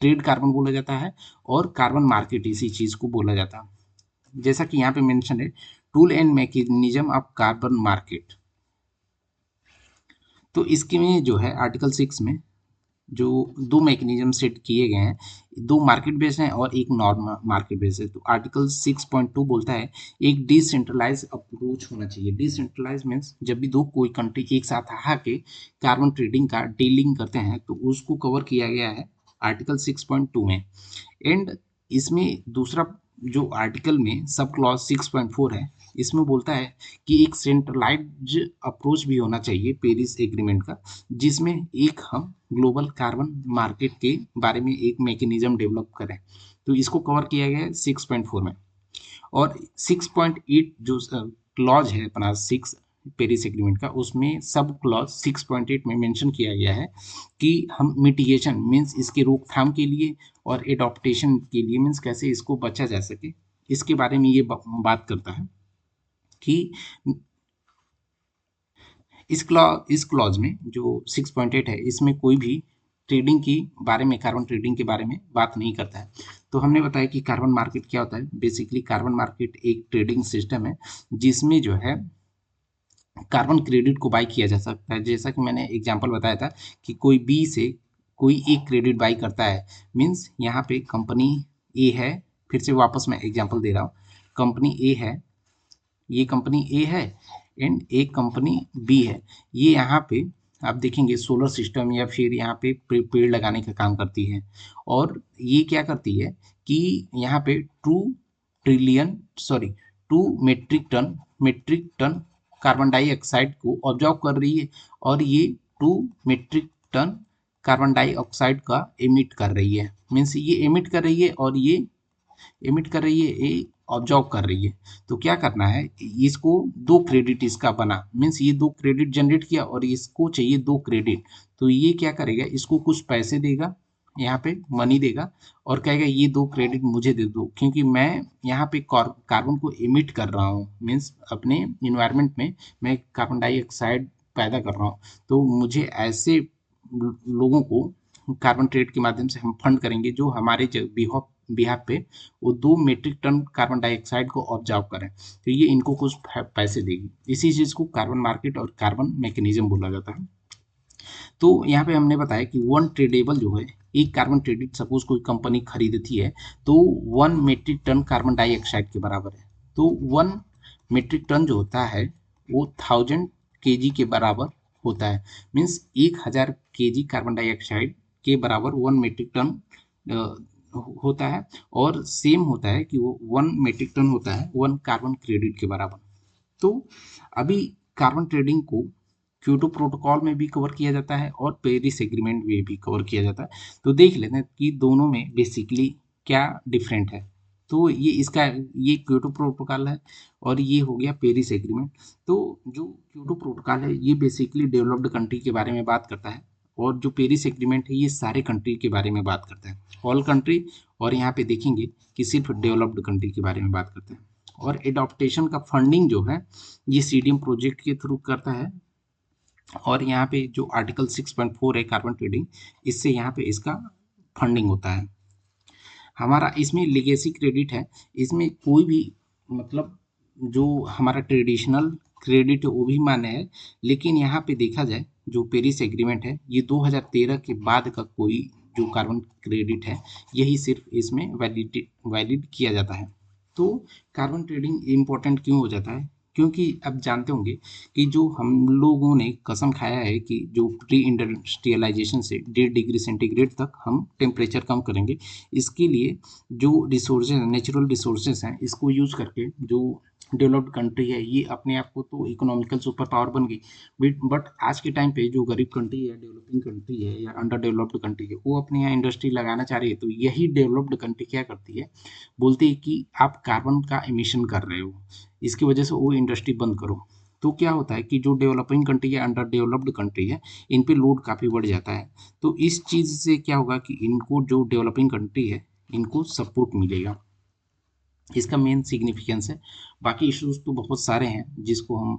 ट्रेड कार्बन बोला जाता है, और कार्बन मार्केट इसी चीज़ को बोला जाता है। जैसा कि यहाँ पे मेंशन है tool and mechanism of carbon market. तो इसके में जो है आर्टिकल 6 में जो दो मैकेनिज्म सेट किए गए हैं, दो मार्केट बेस्ड हैं और एक नॉर्मल मार्केट बेस्ड है। तो आर्टिकल 6.2 बोलता है एक डिसेंट्रलाइज अप्रोच होना चाहिए। डिसेंट्रलाइज मीन्स जब भी दो कोई कंट्री एक साथ आके कार्बन ट्रेडिंग का डीलिंग करते हैं तो उसको कवर किया गया है आर्टिकल 6.2 में। एंड इसमें दूसरा जो आर्टिकल में सब क्लॉज 6.4 है, इसमें बोलता है कि एक सेंट्रलाइज अप्रोच भी होना चाहिए पेरिस एग्रीमेंट का, जिसमें एक हम ग्लोबल कार्बन मार्केट के बारे में एक मैकेनिज्म डेवलप करें। तो इसको कवर किया गया है 6.4 में। और 6.8 जो क्लॉज है अपना 6 पेरिस एग्रीमेंट का, उसमें सब क्लॉज 6.8 में मेंशन किया गया है कि हम मिटिगेशन मीन्स इसके रोकथाम के लिए और एडॉप्टेशन के लिए मीन्स कैसे इसको बचा जा सके, इसके बारे में ये बात करता है कि इस क्लॉज में जो 6.8 है इसमें कोई भी ट्रेडिंग की बारे में, कार्बन ट्रेडिंग के बारे में बात नहीं करता है। तो हमने बताया कि कार्बन मार्केट क्या होता है। बेसिकली कार्बन मार्केट एक ट्रेडिंग सिस्टम है जिसमें जो है कार्बन क्रेडिट को बाई किया जा सकता है। जैसा कि मैंने एग्जांपल बताया था कि कोई बी से कोई एक क्रेडिट बाई करता है, मीन्स यहाँ पे कंपनी ए है, फिर से वापस मैं एग्जांपल दे रहा हूँ, कंपनी ए है, ये कंपनी ए है एंड एक कंपनी बी है। ये यहाँ पे आप देखेंगे सोलर सिस्टम या फिर यहाँ पे पेड़ लगाने का काम करती है। और ये क्या करती है कि यहाँ पे 2 मेट्रिक टन कार्बन डाइऑक्साइड को ऑब्जर्व कर रही है और ये 2 मेट्रिक टन कार्बन डाइऑक्साइड का एमिट कर रही है। मीन्स ये एमिट कर रही है और ये एमिट कर रही है, ये ऑब्जॉर्व कर रही है। तो क्या करना है, इसको दो क्रेडिट इसका बना, मीन्स ये दो क्रेडिट जनरेट किया और इसको चाहिए दो क्रेडिट। तो ये क्या करेगा, इसको कुछ पैसे देगा, यहाँ पे मनी देगा और कहेगा ये दो क्रेडिट मुझे दे दो, क्योंकि मैं यहाँ पे कार्बन को एमिट कर रहा हूँ, मीन्स अपने इन्वायरमेंट में मैं कार्बन डाइऑक्साइड पैदा कर रहा हूँ। तो मुझे ऐसे लोगों को कार्बन ट्रेड के माध्यम से हम फंड करेंगे जो हमारे बिहाफ पे वो 2 मेट्रिक टन कार्बन डाइऑक्साइड को ऑब्जर्व करें, तो ये इनको कुछ पैसे देगी। इसी चीज को कार्बन मार्केट और कार्बन मैकेनिज्म बोला जाता है। तो यहाँ पे हमने बताया कि वन ट्रेडेबल जो है, एक कार्बन क्रेडिट सपोज कोई कंपनी खरीदती है तो 1 मेट्रिक टन कार्बन डाइऑक्साइड के बराबर है। तो 1 मेट्रिक टन जो होता है वो 1000 kg के बराबर होता है। मीन्स 1000 kg कार्बन डाइऑक्साइड के बराबर 1 मेट्रिक टन होता है। और सेम होता है कि वो 1 मेट्रिक टन होता है 1 कार्बन क्रेडिट के बराबर। तो अभी कार्बन ट्रेडिंग को क्योटो प्रोटोकॉल में भी कवर किया जाता है और पेरिस एग्रीमेंट में भी कवर किया जाता है। तो देख लेते हैं कि दोनों में बेसिकली क्या डिफरेंट है। तो ये क्योटो प्रोटोकॉल है और ये हो गया पेरिस एग्रीमेंट। तो जो क्योटो प्रोटोकॉल है ये बेसिकली डेवलप्ड कंट्री के बारे में बात करता है और जो पेरिस एग्रीमेंट है ये सारे कंट्री के बारे में बात करता है, ऑल कंट्री। और यहाँ पे देखेंगे कि सिर्फ डेवलप्ड कंट्री के बारे में बात करते हैं। और एडॉप्टेशन का फंडिंग जो है ये सीडीएम प्रोजेक्ट के थ्रू करता है। और यहाँ पे जो आर्टिकल 6.4 है कार्बन ट्रेडिंग, इससे यहाँ पे इसका फंडिंग होता है। हमारा इसमें लिगेसी क्रेडिट है, इसमें कोई भी मतलब जो हमारा ट्रेडिशनल क्रेडिट है वो भी मान्य है, लेकिन यहाँ पे देखा जाए जो पेरिस एग्रीमेंट है ये 2013 के बाद का कोई जो कार्बन क्रेडिट है यही सिर्फ इसमें वैलिड किया जाता है। तो कार्बन ट्रेडिंग इम्पोर्टेंट क्यों हो जाता है, क्योंकि अब जानते होंगे कि जो हम लोगों ने कसम खाया है कि जो प्री इंडस्ट्रियलाइजेशन से 1.5 डिग्री सेंटीग्रेड तक हम टेम्परेचर कम करेंगे। इसके लिए जो रिसोर्सेज नेचुरल रिसोर्सेज हैं इसको यूज करके जो डेवलप्ड कंट्री है ये अपने आप को तो इकोनॉमिकल सुपर पावर बन गई। बट आज के टाइम पे जो गरीब कंट्री है, डेवलपिंग कंट्री है या अंडर डेवलप्ड कंट्री है, वो अपने यहाँ इंडस्ट्री लगाना चाह रही है। तो यही डेवलप्ड कंट्री क्या करती है, बोलती है कि आप कार्बन का एमिशन कर रहे हो, इसकी वजह से वो इंडस्ट्री बंद करो। तो क्या होता है कि जो डेवलपिंग कंट्री है, अंडर डेवलप्ड कंट्री है, इन पे लोड काफ़ी बढ़ जाता है। तो इस चीज़ से क्या होगा कि इनको जो डेवलपिंग कंट्री है इनको सपोर्ट मिलेगा, इसका मेन सिग्निफिकेंस है। बाकी इश्यूज तो बहुत सारे हैं जिसको हम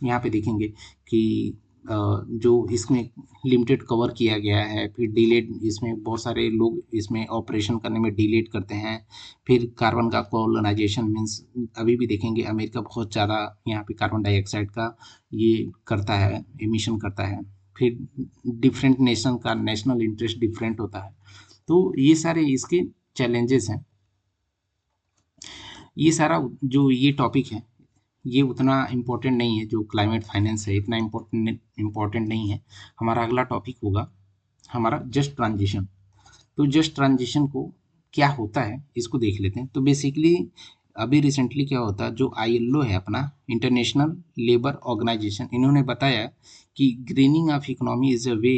यहाँ पे देखेंगे कि जो इसमें लिमिटेड कवर किया गया है, फिर डिलेड, इसमें बहुत सारे लोग इसमें ऑपरेशन करने में डिलेड करते हैं। फिर कार्बन का कॉलोनाइजेशन मीन्स अभी भी देखेंगे अमेरिका बहुत ज़्यादा यहाँ पे कार्बन डाइऑक्साइड का ये करता है, एमिशन करता है। फिर डिफरेंट नेशन का नेशनल इंटरेस्ट डिफरेंट होता है। तो ये सारे इसके चैलेंजेस हैं। ये सारा जो ये टॉपिक है ये उतना इम्पोर्टेंट नहीं है, जो क्लाइमेट फाइनेंस है इतना इम्पोर्टेंट नहीं है। हमारा अगला टॉपिक होगा हमारा जस्ट ट्रांजिशन। तो जस्ट ट्रांजिशन को क्या होता है इसको देख लेते हैं। तो बेसिकली अभी रिसेंटली क्या होता है, जो आईएलओ है अपना इंटरनेशनल लेबर ऑर्गेनाइजेशन, इन्होंने बताया कि grinning of economy is a way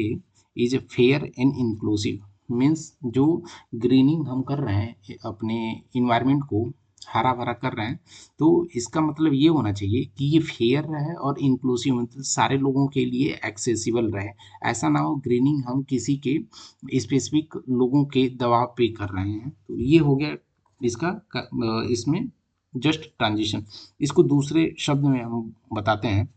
is a fair and inclusive. Means जो ग्रीनिंग हम कर रहे हैं अपने इन्वायरमेंट को हरा भरा कर रहे हैं, तो इसका मतलब ये होना चाहिए कि ये फेयर रहे और इंक्लूसिव, मतलब सारे लोगों के लिए एक्सेसिबल रहे। ऐसा ना हो ग्रीनिंग हम किसी के स्पेसिफिक लोगों के दबाव पे कर रहे हैं। तो ये हो गया इसका इसमें जस्ट ट्रांजिशन। इसको दूसरे शब्द में हम बताते हैं,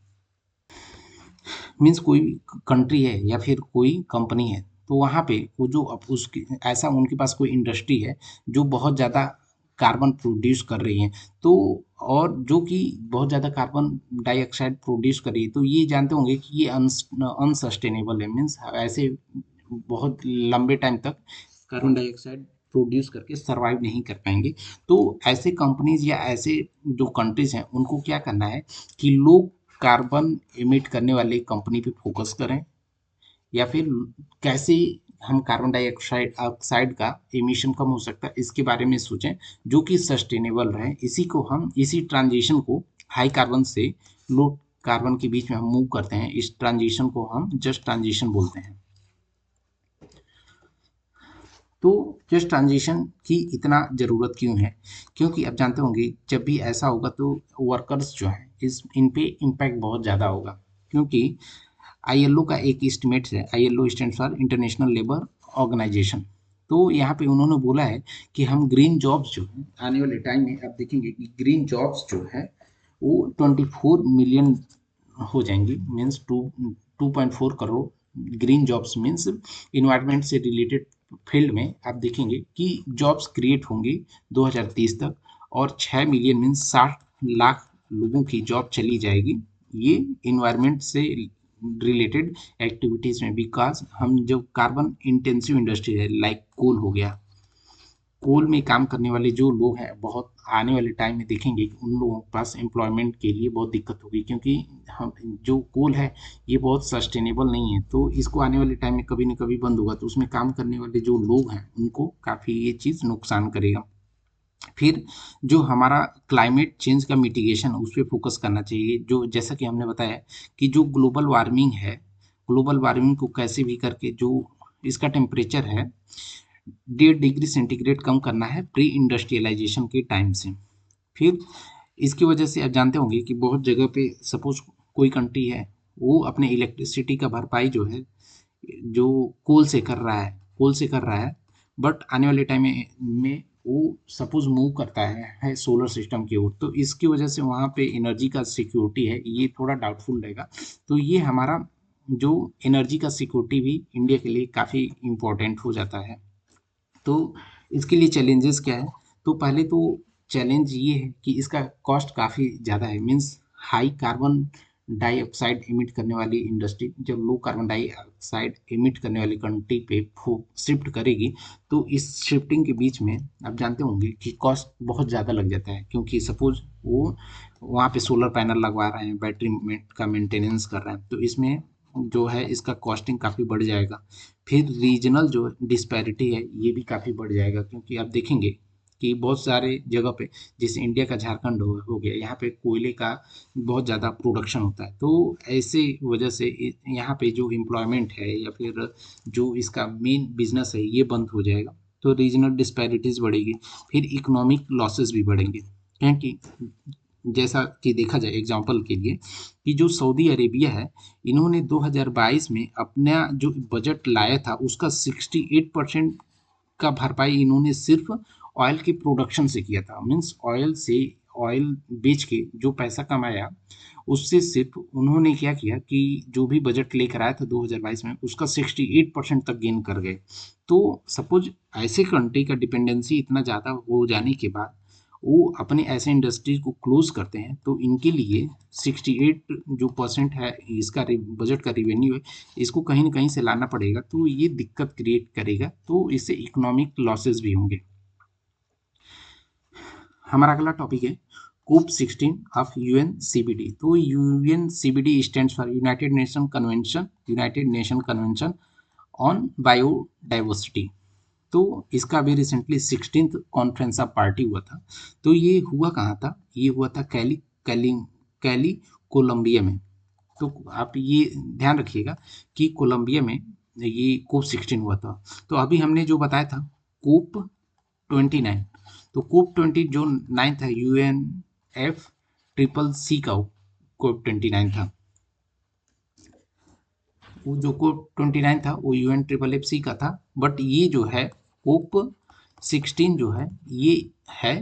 मीन्स कोई कंट्री है या फिर कोई कंपनी है, तो वहाँ पे वो जो अब उसकी ऐसा उनके पास कोई इंडस्ट्री है जो बहुत ज़्यादा कार्बन प्रोड्यूस कर रही है, तो और जो कि बहुत ज़्यादा कार्बन डाइऑक्साइड प्रोड्यूस कर रही है, तो ये जानते होंगे कि ये अनसस्टेनेबल है। मीन्स ऐसे बहुत लंबे टाइम तक कार्बन डाइऑक्साइड प्रोड्यूस करके सरवाइव नहीं कर पाएंगे। तो ऐसे कंपनीज या ऐसे जो कंट्रीज हैं उनको क्या करना है कि लोग कार्बन एमिट करने वाले कंपनी पे फोकस करें, या फिर कैसे हम कार्बन डाइऑक्साइड ऑक्साइड का एमिशन कम हो सकता है इसके बारे में सोचें, जो कि सस्टेनेबल रहे। इसी को हम इसी ट्रांजिशन को हाई कार्बन से लो कार्बन के बीच में हम मूव करते हैं, इस ट्रांजिशन को हम जस्ट ट्रांजिशन बोलते हैं। तो जस्ट ट्रांजिशन की इतना ज़रूरत क्यों है, क्योंकि आप जानते होंगे जब भी ऐसा होगा तो वर्कर्स जो हैं इस इन पे इम्पैक्ट बहुत ज़्यादा होगा। क्योंकि आईएलओ का एक एस्टिमेट है, ILO stand for International Labour Organisation. तो यहाँ पे उन्होंने बोला है कि हम ग्रीन जॉब्स जो है आने वाले टाइम में आप देखेंगे कि ग्रीन जॉब्स जो है वो 24 मिलियन हो जाएंगी। Means 2.4 crore green jobs means environment से रिलेटेड फील्ड में आप देखेंगे कि जॉब्स क्रिएट होंगी 2030 तक, और 6 मिलियन मीन्स 60 लाख लोगों की जॉब चली जाएगी ये इन्वायरमेंट से रिलेटेड एक्टिविटीज में। बिकॉज हम जो कार्बन इंटेंसिव इंडस्ट्री है लाइक कोल हो गया, कोल में काम करने वाले जो लोग हैं बहुत आने वाले टाइम में देखेंगे कि उन लोगों के पास एम्प्लॉयमेंट के लिए बहुत दिक्कत होगी, क्योंकि हम जो कोल है ये बहुत सस्टेनेबल नहीं है। तो इसको आने वाले टाइम में कभी न कभी बंद होगा, तो उसमें काम करने वाले जो लोग हैं उनको काफ़ी ये चीज़ नुकसान करेगा। फिर जो हमारा क्लाइमेट चेंज का मिटिगेशन उस पर फोकस करना चाहिए, जो जैसा कि हमने बताया कि जो ग्लोबल वार्मिंग है, ग्लोबल वार्मिंग को कैसे भी करके जो इसका टेम्परेचर है 1.5 डिग्री सेंटीग्रेड कम करना है प्री इंडस्ट्रियलाइजेशन के टाइम से। फिर इसकी वजह से आप जानते होंगे कि बहुत जगह पे सपोज कोई कंट्री है वो अपने इलेक्ट्रिसिटी का भरपाई जो है जो कोल से कर रहा है, बट आने वाले टाइम में वो सपोज मूव करता है सोलर सिस्टम की ओर, तो इसकी वजह से वहाँ पे एनर्जी का सिक्योरिटी है ये थोड़ा डाउटफुल रहेगा। तो ये हमारा जो एनर्जी का सिक्योरिटी भी इंडिया के लिए काफ़ी इम्पोर्टेंट हो जाता है। तो इसके लिए चैलेंजेस क्या है, तो पहले तो चैलेंज ये है कि इसका कॉस्ट काफ़ी ज़्यादा है। Means high carbon dioxide emit करने वाली इंडस्ट्री जब लो कार्बन डाइऑक्साइड एमिट करने वाली कंट्री पे शिफ्ट करेगी, तो इस शिफ्टिंग के बीच में आप जानते होंगे कि कॉस्ट बहुत ज़्यादा लग जाता है। क्योंकि सपोज वो वहाँ पे सोलर पैनल लगवा रहे हैं, बैटरी का मेंटेनेंस कर रहे हैं, तो इसमें जो है इसका कॉस्टिंग काफ़ी बढ़ जाएगा। फिर रीजनल जो डिस्पैरिटी है ये भी काफ़ी बढ़ जाएगा, क्योंकि आप देखेंगे कि बहुत सारे जगह पे जैसे इंडिया का झारखंड हो गया, यहाँ पे कोयले का बहुत ज़्यादा प्रोडक्शन होता है। तो ऐसे वजह से यहाँ पे जो एम्प्लॉयमेंट है या फिर जो इसका मेन बिजनेस है ये बंद हो जाएगा, तो रीजनल डिस्पैरिटीज़ बढ़ेगी। फिर इकोनॉमिक लॉसेस भी बढ़ेंगे, क्योंकि जैसा कि देखा जाए एग्जांपल के लिए कि जो सऊदी अरेबिया है, इन्होंने 2022 में अपना जो बजट लाया था उसका 68% का भरपाई इन्होंने सिर्फ ऑयल के प्रोडक्शन से किया था। मीन्स ऑयल से ऑयल बेच के जो पैसा कमाया, उससे सिर्फ उन्होंने क्या किया कि जो भी बजट लेकर आया था 2022 में, उसका 68% तक गेन कर गए। तो सपोज ऐसे कंट्री का डिपेंडेंसी इतना ज़्यादा हो जाने के बाद वो अपने ऐसे इंडस्ट्रीज को क्लोज करते हैं, तो इनके लिए 68 जो परसेंट है इसका बजट का रिवेन्यू है, इसको कहीं ना कहीं से लाना पड़ेगा, तो ये दिक्कत क्रिएट करेगा, तो इससे इकोनॉमिक लॉसेस भी होंगे। हमारा अगला टॉपिक है कोप 16 ऑफ यूएनसीबीडी। तो UNCBD stands for United Nation convention on biodiversity. तो इसका अभी recently 16th conference of party हुआ था। तो ये हुआ कहाँ था? ये हुआ था कैली कोलंबिया में। तो आप ये ध्यान रखिएगा कि कोलंबिया में ये कोप 16 हुआ था। तो अभी हमने जो बताया था कोप 29, तो कोप 20 जो 9 था, UNFCCC का कोप 29 था। वो जो कोप 29 था वो UNFCCC का था, बट ये जो है कोप 16 जो है ये है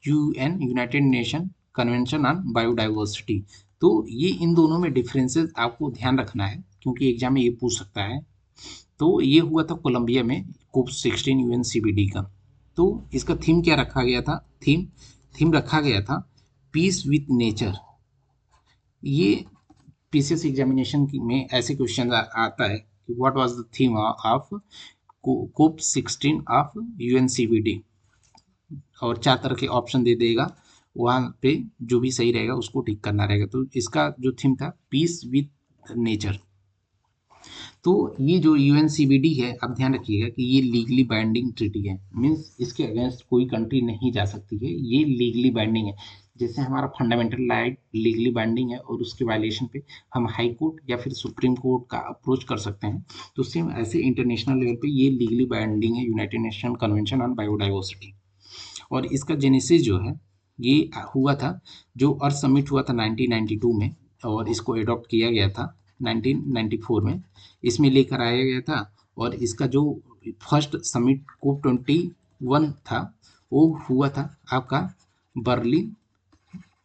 united Nation convention on biodiversity. तो ये इन दोनों में डिफरेंसेस आपको ध्यान रखना है, क्योंकि एग्जाम में ये पूछ सकता है। तो ये हुआ था कोलंबिया में कोप 16 यूएनसीबीडी का। तो इसका थीम क्या रखा गया था? थीम रखा गया था पीस विथ नेचर। ये पीसीएस एग्जामिनेशन में ऐसे क्वेश्चन आता है कि what was the theme of COP 16 of UNCBD, और 4 तरह के ऑप्शन दे देगा, वहाँ पे जो भी सही रहेगा उसको टिक करना रहेगा। तो इसका जो थीम था पीस विथ नेचर। तो ये जो यूएनसीबीडी है, आप ध्यान रखिएगा कि ये लीगली बाइंडिंग ट्रीटी है, मीन्स इसके अगेंस्ट कोई कंट्री नहीं जा सकती है, ये लीगली बाइंडिंग है। जैसे हमारा फंडामेंटल राइट लीगली बाइंडिंग है और उसके वायलेशन पे हम हाई कोर्ट या फिर सुप्रीम कोर्ट का अप्रोच कर सकते हैं, तो सेम ऐसे इंटरनेशनल लेवल पे ये लीगली बाइंडिंग है, united Nation convention on biodiversity. और इसका जेनेसिस जो है ये हुआ था, जो अर्थ समिट हुआ था 1992 में, और इसको एडॉप्ट किया गया था 1994 में, इसमें लेकर आया गया था। और इसका जो फर्स्ट समिट कोप 21 था वो हुआ था आपका बर्लिन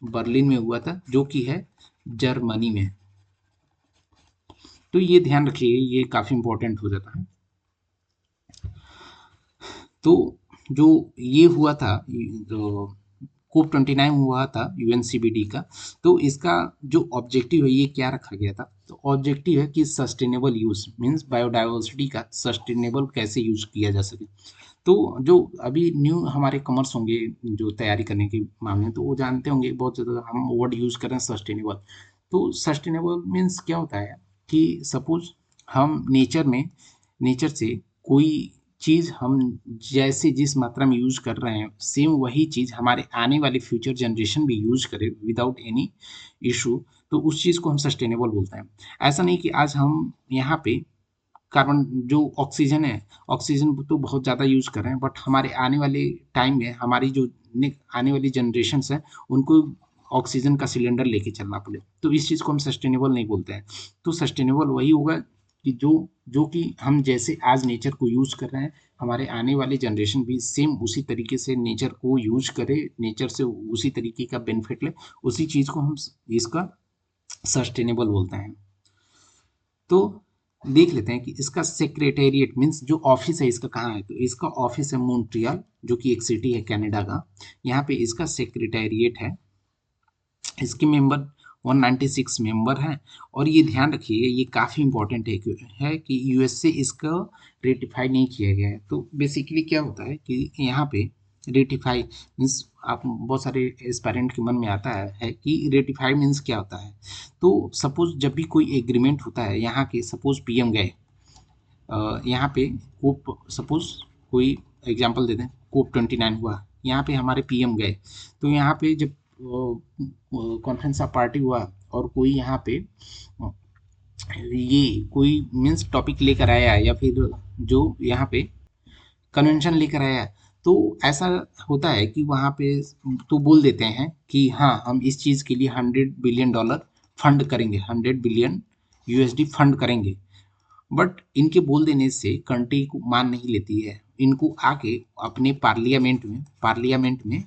बर्लिन में हुआ था, जो कि है जर्मनी में। तो ये ध्यान रखिए, ये काफ़ी इंपॉर्टेंट हो जाता है। तो जो ये हुआ था, जो कोप 29 हुआ था यूएनसीबीडी का, तो इसका जो ऑब्जेक्टिव है ये क्या रखा गया था? तो ऑब्जेक्टिव है कि सस्टेनेबल यूज, मीन्स बायोडाइवर्सिटी का सस्टेनेबल कैसे यूज किया जा सके। तो जो अभी न्यू हमारे कमर्स होंगे जो तैयारी करने के मामले, तो वो जानते होंगे बहुत ज़्यादा हम वर्ड यूज कर रहे हैं सस्टेनेबल। तो सस्टेनेबल मीन्स क्या होता है कि सपोज हम नेचर से कोई चीज़ हम जैसे जिस मात्रा में यूज़ कर रहे हैं, सेम वही चीज़ हमारे आने वाले फ्यूचर जनरेशन भी यूज़ करे विदाउट एनी इशू, तो उस चीज़ को हम सस्टेनेबल बोलते हैं। ऐसा नहीं कि आज हम यहाँ पे कार्बन जो ऑक्सीजन है, ऑक्सीजन तो बहुत ज़्यादा यूज़ कर रहे हैं, बट हमारे आने वाले टाइम में हमारी जो आने वाली जनरेशन्स हैं उनको ऑक्सीजन का सिलेंडर लेके चलना पड़े, तो इस चीज़ को हम सस्टेनेबल नहीं बोलते हैं। तो सस्टेनेबल वही होगा कि जो कि हम जैसे आज नेचर को यूज़ कर रहे हैं, हमारे आने वाली जनरेशन भी सेम उसी तरीके से नेचर को यूज करे, नेचर से उसी तरीके का बेनिफिट ले, उसी चीज़ को हम इसका सस्टेनेबल बोलते हैं। तो देख लेते हैं कि इसका सेक्रेटेरिएट मीन्स जो ऑफिस है इसका कहाँ है। तो इसका ऑफिस है मॉन्ट्रियल, जो कि एक सिटी है कनाडा का। यहाँ पे इसका सेक्रेटेरिएट है। इसके मेंबर 196 मेंबर हैं। और ये ध्यान रखिए, ये काफ़ी इंपॉर्टेंट है कि यूएस से इसका रेटिफाई नहीं किया गया है। तो बेसिकली क्या होता है कि यहाँ पे रेटिफाई मीन्स, आप बहुत सारे एस्पायरेंट के मन में आता है कि रेटिफाई मीन्स क्या होता है। तो सपोज जब भी कोई एग्रीमेंट होता है, यहाँ के सपोज पीएम गए यहाँ पे कोप, सपोज कोई एग्जांपल दे दें, कोप 29 हुआ, यहाँ पे हमारे पीएम गए, तो यहाँ पे जब कॉन्फ्रेंस ऑफ पार्टी हुआ और कोई यहाँ पे ये कोई मीन्स टॉपिक लेकर आया या फिर जो यहाँ पे कन्वेंशन लेकर आया, तो ऐसा होता है कि वहाँ पे तो बोल देते हैं कि हाँ हम इस चीज़ के लिए $100 बिलियन फंड करेंगे, 100 बिलियन USD फंड करेंगे। बट इनके बोल देने से कंट्री को मान नहीं लेती है, इनको आके अपने पार्लियामेंट में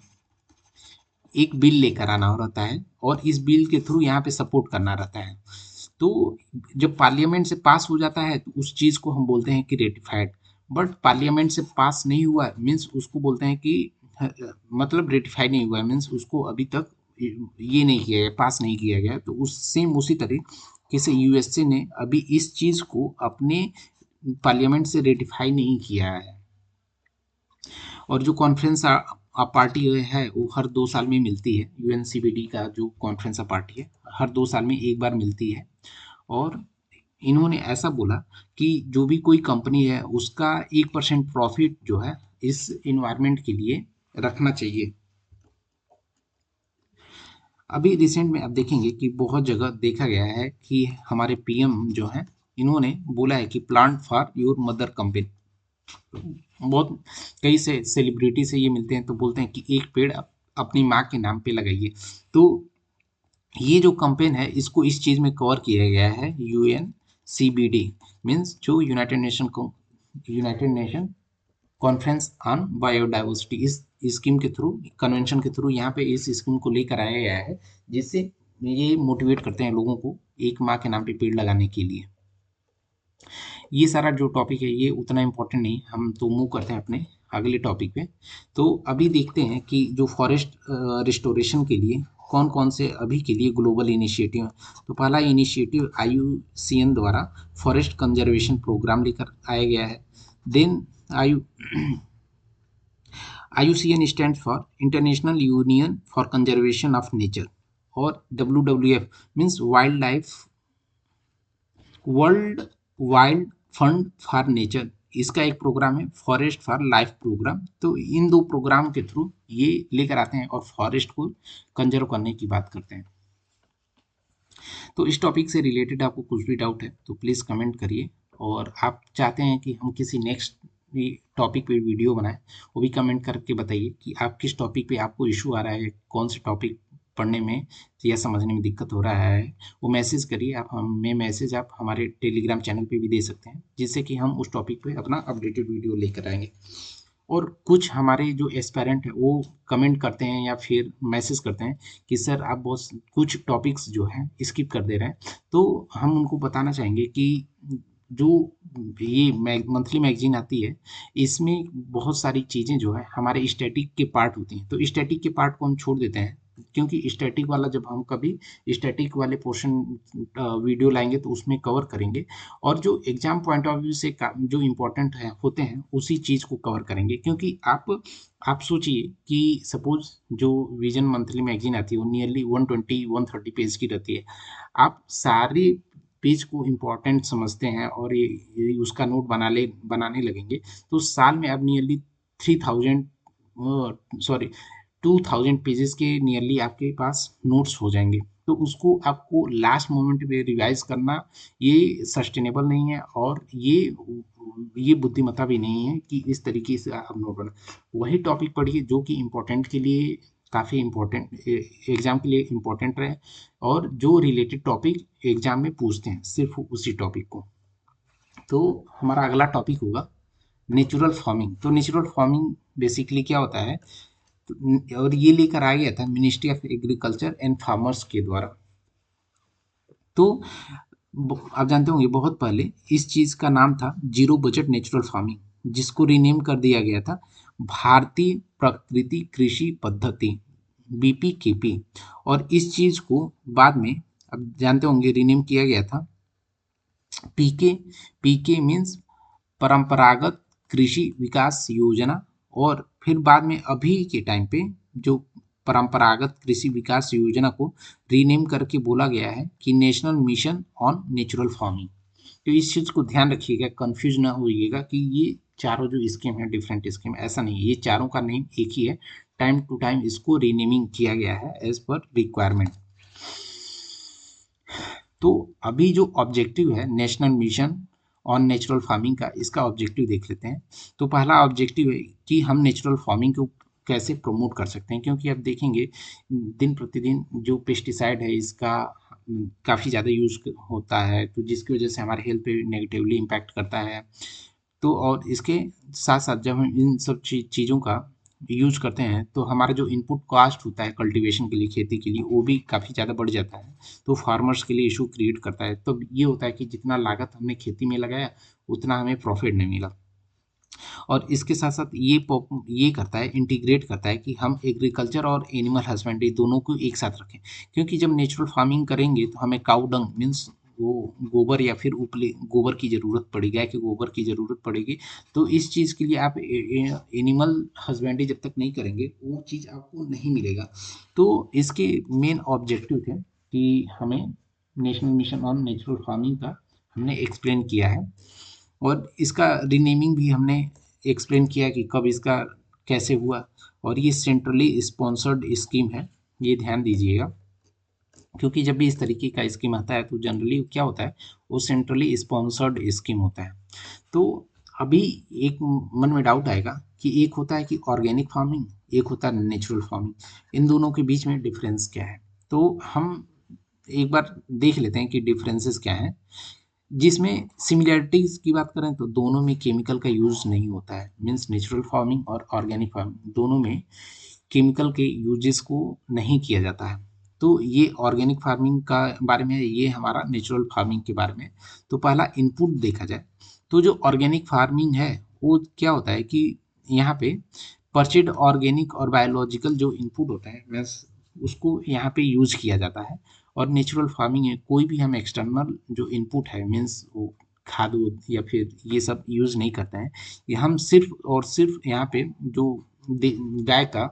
एक बिल लेकर आना रहता है और इस बिल के थ्रू यहाँ पे सपोर्ट करना रहता है। तो जब पार्लियामेंट से पास हो जाता है तो उस चीज़ को हम बोलते हैं कि रेटिफाइड। बट पार्लियामेंट से पास नहीं हुआ मीन्स उसको बोलते हैं कि मतलब रेटिफाई नहीं हुआ है मीन्स उसको अभी तक ये नहीं किया गया, पास नहीं किया गया। तो उस सेम उसी तरीके से यूएसए ने अभी इस चीज़ को अपने पार्लियामेंट से रेटिफाई नहीं किया है। और जो कॉन्फ्रेंस पार्टी है वो हर 2 साल में मिलती है। यूएनसीबीडी का जो कॉन्फ्रेंस पार्टी है हर 2 साल में एक बार मिलती है। और इन्होंने ऐसा बोला कि जो भी कोई कंपनी है उसका 1% प्रॉफिट जो है इस इन्वायरमेंट के लिए रखना चाहिए। अभी रिसेंट में आप देखेंगे कि बहुत जगह देखा गया है कि हमारे पीएम जो है इन्होंने बोला है कि plant for your mother company. बहुत कई से सेलिब्रिटी से ये मिलते हैं तो बोलते हैं कि एक पेड़ अपनी माँ के नाम पे लगाइए। तो ये जो कैंपेन है इसको इस चीज़ में कवर किया गया है यूएनसीबीडी मीन्स जो United nation conference on biodiversity इस स्कीम के थ्रू कन्वेंशन के थ्रू यहाँ पे इस स्कीम को लेकर आया गया है जिससे ये मोटिवेट करते हैं लोगों को एक माँ के नाम पे पेड़ लगाने के लिए। ये सारा जो टॉपिक है ये उतना इम्पोर्टेंट नहीं, हम तो मूव करते हैं अपने अगले टॉपिक पे। तो अभी देखते हैं कि जो फॉरेस्ट रिस्टोरेशन के लिए कौन कौन से अभी के लिए ग्लोबल इनिशिएटिव है। तो पहला इनिशिएटिव आईयूसीएन द्वारा फॉरेस्ट कंजर्वेशन प्रोग्राम लेकर आया गया है। Then IUCN stand for International Union for Conservation of Nature और WWF means World Wild Fund for Nature. इसका एक प्रोग्राम है फॉरेस्ट फॉर लाइफ प्रोग्राम। तो इन दो प्रोग्राम के थ्रू ये लेकर आते हैं और फॉरेस्ट को कंजर्व करने की बात करते हैं। तो इस टॉपिक से रिलेटेड आपको कुछ भी डाउट है तो प्लीज़ कमेंट करिए। और आप चाहते हैं कि हम किसी नेक्स्ट टॉपिक पे वीडियो बनाएं वो भी कमेंट करके बताइए कि आप किस टॉपिक पे आपको इशू आ रहा है, कौन से टॉपिक पढ़ने में या समझने में दिक्कत हो रहा है। वो मैसेज करिए आप, हमें मैसेज आप हमारे टेलीग्राम चैनल पे भी दे सकते हैं जिससे कि हम उस टॉपिक पे अपना अपडेटेड वीडियो लेकर आएंगे। और कुछ हमारे जो एस्पायरेंट है वो कमेंट करते हैं या फिर मैसेज करते हैं कि सर आप बहुत कुछ टॉपिक्स जो हैं स्किप कर दे रहे हैं। तो हम उनको बताना चाहेंगे कि जो ये मंथली मैगजीन आती है इसमें बहुत सारी चीज़ें जो है हमारे स्टैटिक के पार्ट होती हैं। तो स्टैटिक के पार्ट को हम छोड़ देते हैं क्योंकि स्टैटिक वाला जब हम कभी स्टैटिक वाले पोर्शन वीडियो लाएंगे तो उसमें कवर करेंगे। और जो एग्जाम पॉइंट ऑफ व्यू से जो इम्पोर्टेंट है होते हैं उसी चीज़ को कवर करेंगे। क्योंकि आप सोचिए कि सपोज जो विजन मंथली मैगजीन आती है वो नियरली 120-130 पेज की रहती है। आप सारे पेज को इम्पोर्टेंट समझते हैं और ये उसका नोट बनाने लगेंगे तो साल में अब नियरली 3000 सॉरी 2000 पेजेस के नियरली आपके पास नोट्स हो जाएंगे। तो उसको आपको लास्ट मोमेंट पे रिवाइज करना ये सस्टेनेबल नहीं है और ये बुद्धिमत्ता भी नहीं है कि इस तरीके से आप नोट बना। वही टॉपिक पढ़िए जो कि इम्पोर्टेंट के लिए काफ़ी इम्पोर्टेंट एग्जाम के लिए इम्पोर्टेंट रहे और जो रिलेटेड टॉपिक एग्जाम में पूछते हैं सिर्फ उसी टॉपिक को। तो हमारा अगला टॉपिक होगा नेचुरल फार्मिंग। तो नेचुरल फार्मिंग बेसिकली क्या होता है और ये लेकर आ गया था ministry of agriculture and farmers के द्वारा। तो आप जानते होंगे बहुत पहले इस चीज़ का नाम था जीरो बजट नेचुरल फार्मिंग जिसको रीनेम कर दिया गया था भारतीय प्रकृति कृषि पद्धति BPKP। और इस चीज़ को बाद में अब जानते होंगे रीनेम किया गया था PK। PK मीन्स परंपरागत कृषि विकास योजना। और फिर बाद में अभी के टाइम पे जो परंपरागत कृषि विकास योजना को रीनेम करके बोला गया है कि national mission on natural farming. तो इस चीज़ को ध्यान रखिएगा, कंफ्यूज ना होइएगा कि ये चारों जो स्कीम है डिफरेंट स्कीम, ऐसा नहीं, ये चारों का नेम एक ही है। टाइम टू टाइम इसको रीनेमिंग किया गया है एज पर रिक्वायरमेंट। तो अभी जो ऑब्जेक्टिव है national mission on natural farming का, इसका ऑब्जेक्टिव देख लेते हैं। तो पहला ऑब्जेक्टिव है कि हम नेचुरल फार्मिंग को कैसे प्रमोट कर सकते हैं। क्योंकि आप देखेंगे दिन प्रतिदिन जो पेस्टिसाइड है इसका काफ़ी ज़्यादा यूज़ होता है तो जिसकी वजह से हमारे हेल्थ पे नेगेटिवली इम्पैक्ट करता है। तो और इसके साथ साथ जब हम इन सब चीज़ों का यूज करते हैं तो हमारा जो इनपुट कॉस्ट होता है कल्टीवेशन के लिए, खेती के लिए, वो भी काफ़ी ज़्यादा बढ़ जाता है। तो फार्मर्स के लिए इशू क्रिएट करता है। तो ये होता है कि जितना लागत हमने खेती में लगाया उतना हमें प्रॉफिट नहीं मिला। और इसके साथ साथ ये करता है, इंटीग्रेट करता है कि हम एग्रीकल्चर और एनिमल हस्बेंड्री दोनों को एक साथ रखें। क्योंकि जब नेचुरल फार्मिंग करेंगे तो हमें काऊ डंग मीन्स वो गोबर या फिर उपले गोबर की ज़रूरत पड़ेगी, गाय के गोबर की ज़रूरत पड़ेगी। तो इस चीज़ के लिए आप एनिमल हस्बेंड्री जब तक नहीं करेंगे वो चीज़ आपको नहीं मिलेगा। तो इसके मेन ऑब्जेक्टिव थे कि हमें national mission on natural farming का हमने एक्सप्लेन किया है। और इसका रीनेमिंग भी हमने एक्सप्लेन किया कि कब इसका कैसे हुआ। और ये सेंट्रली स्पॉन्सर्ड स्कीम है, ये ध्यान दीजिएगा। क्योंकि जब भी इस तरीके का स्कीम आता है तो जनरली क्या होता है, वो सेंट्रली स्पॉन्सर्ड स्कीम होता है। तो अभी एक मन में डाउट आएगा कि एक होता है कि ऑर्गेनिक फार्मिंग, एक होता है नेचुरल फार्मिंग, इन दोनों के बीच में डिफरेंस क्या है। तो हम एक बार देख लेते हैं कि डिफरेंसेस क्या हैं। जिसमें सिमिलैरिटीज़ की बात करें तो दोनों में केमिकल का यूज़ नहीं होता है। मीन्स नेचुरल फार्मिंग और ऑर्गेनिक फार्मिंग दोनों में केमिकल के यूजेस को नहीं किया जाता है। तो ये ऑर्गेनिक फार्मिंग का बारे में, ये हमारा नेचुरल फार्मिंग के बारे में। तो पहला इनपुट देखा जाए तो जो ऑर्गेनिक फार्मिंग है वो क्या होता है कि यहाँ पे परचेड ऑर्गेनिक और बायोलॉजिकल जो इनपुट होता है मीन्स उसको यहाँ पे यूज किया जाता है। और नेचुरल फार्मिंग है कोई भी हम एक्सटर्नल जो इनपुट है मीन्स वो खाद या फिर ये सब यूज़ नहीं करते हैं। ये हम सिर्फ और सिर्फ यहाँ पे जो गाय का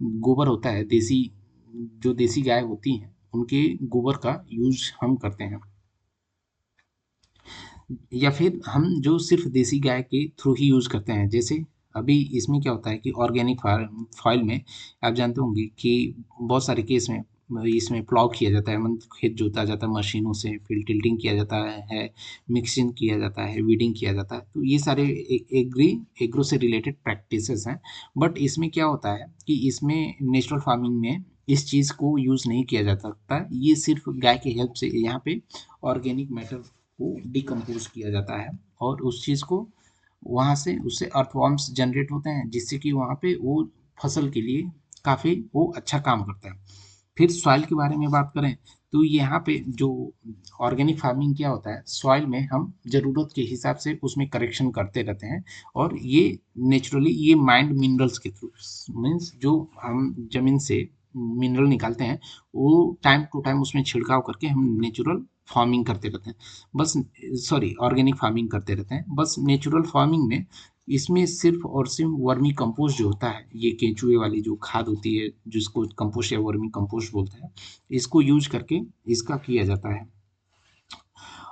गोबर होता है, देसी जो देसी गाय होती हैं उनके गोबर का यूज हम करते हैं। या फिर हम जो सिर्फ देसी गाय के थ्रू ही यूज़ करते हैं। जैसे अभी इसमें क्या होता है कि ऑर्गेनिक फॉइल में आप जानते होंगे कि बहुत सारे केस में इसमें प्लाव किया जाता है, मतलब खेत जोता जाता है मशीनों से, फिर टिल्टिंग किया जाता है, मिक्सिंग किया जाता है, वीडिंग किया जाता है। तो ये सारे एग्रो से रिलेटेड प्रैक्टिसेस हैं। बट इसमें क्या होता है कि इसमें नेचुरल फार्मिंग में इस चीज़ को यूज़ नहीं किया जा सकता। ये सिर्फ गाय के हेल्प से यहाँ पे ऑर्गेनिक मैटर को डिकम्पोज किया जाता है और उस चीज़ को वहाँ से उससे अर्थवॉर्म्स जनरेट होते हैं जिससे कि वहाँ पे वो फसल के लिए काफ़ी वो अच्छा काम करता है। फिर सॉइल के बारे में बात करें तो यहाँ पे जो ऑर्गेनिक फार्मिंग क्या होता है, सॉइल में हम ज़रूरत के हिसाब से उसमें करेक्शन करते रहते हैं। और ये नेचुरली ये माइंड मिनरल्स के थ्रू मीन्स जो हम ज़मीन से मिनरल निकालते हैं वो टाइम टू टाइम उसमें छिड़काव करके हम नेचुरल फार्मिंग करते रहते हैं। बस सॉरी ऑर्गेनिक फार्मिंग करते रहते हैं। बस नेचुरल फार्मिंग में इसमें सिर्फ और सिर्फ वर्मी कंपोस्ट जो होता है, ये केंचुए वाली जो खाद होती है जिसको कंपोस्ट या वर्मी कंपोस्ट बोलते हैं, इसको यूज करके इसका किया जाता है।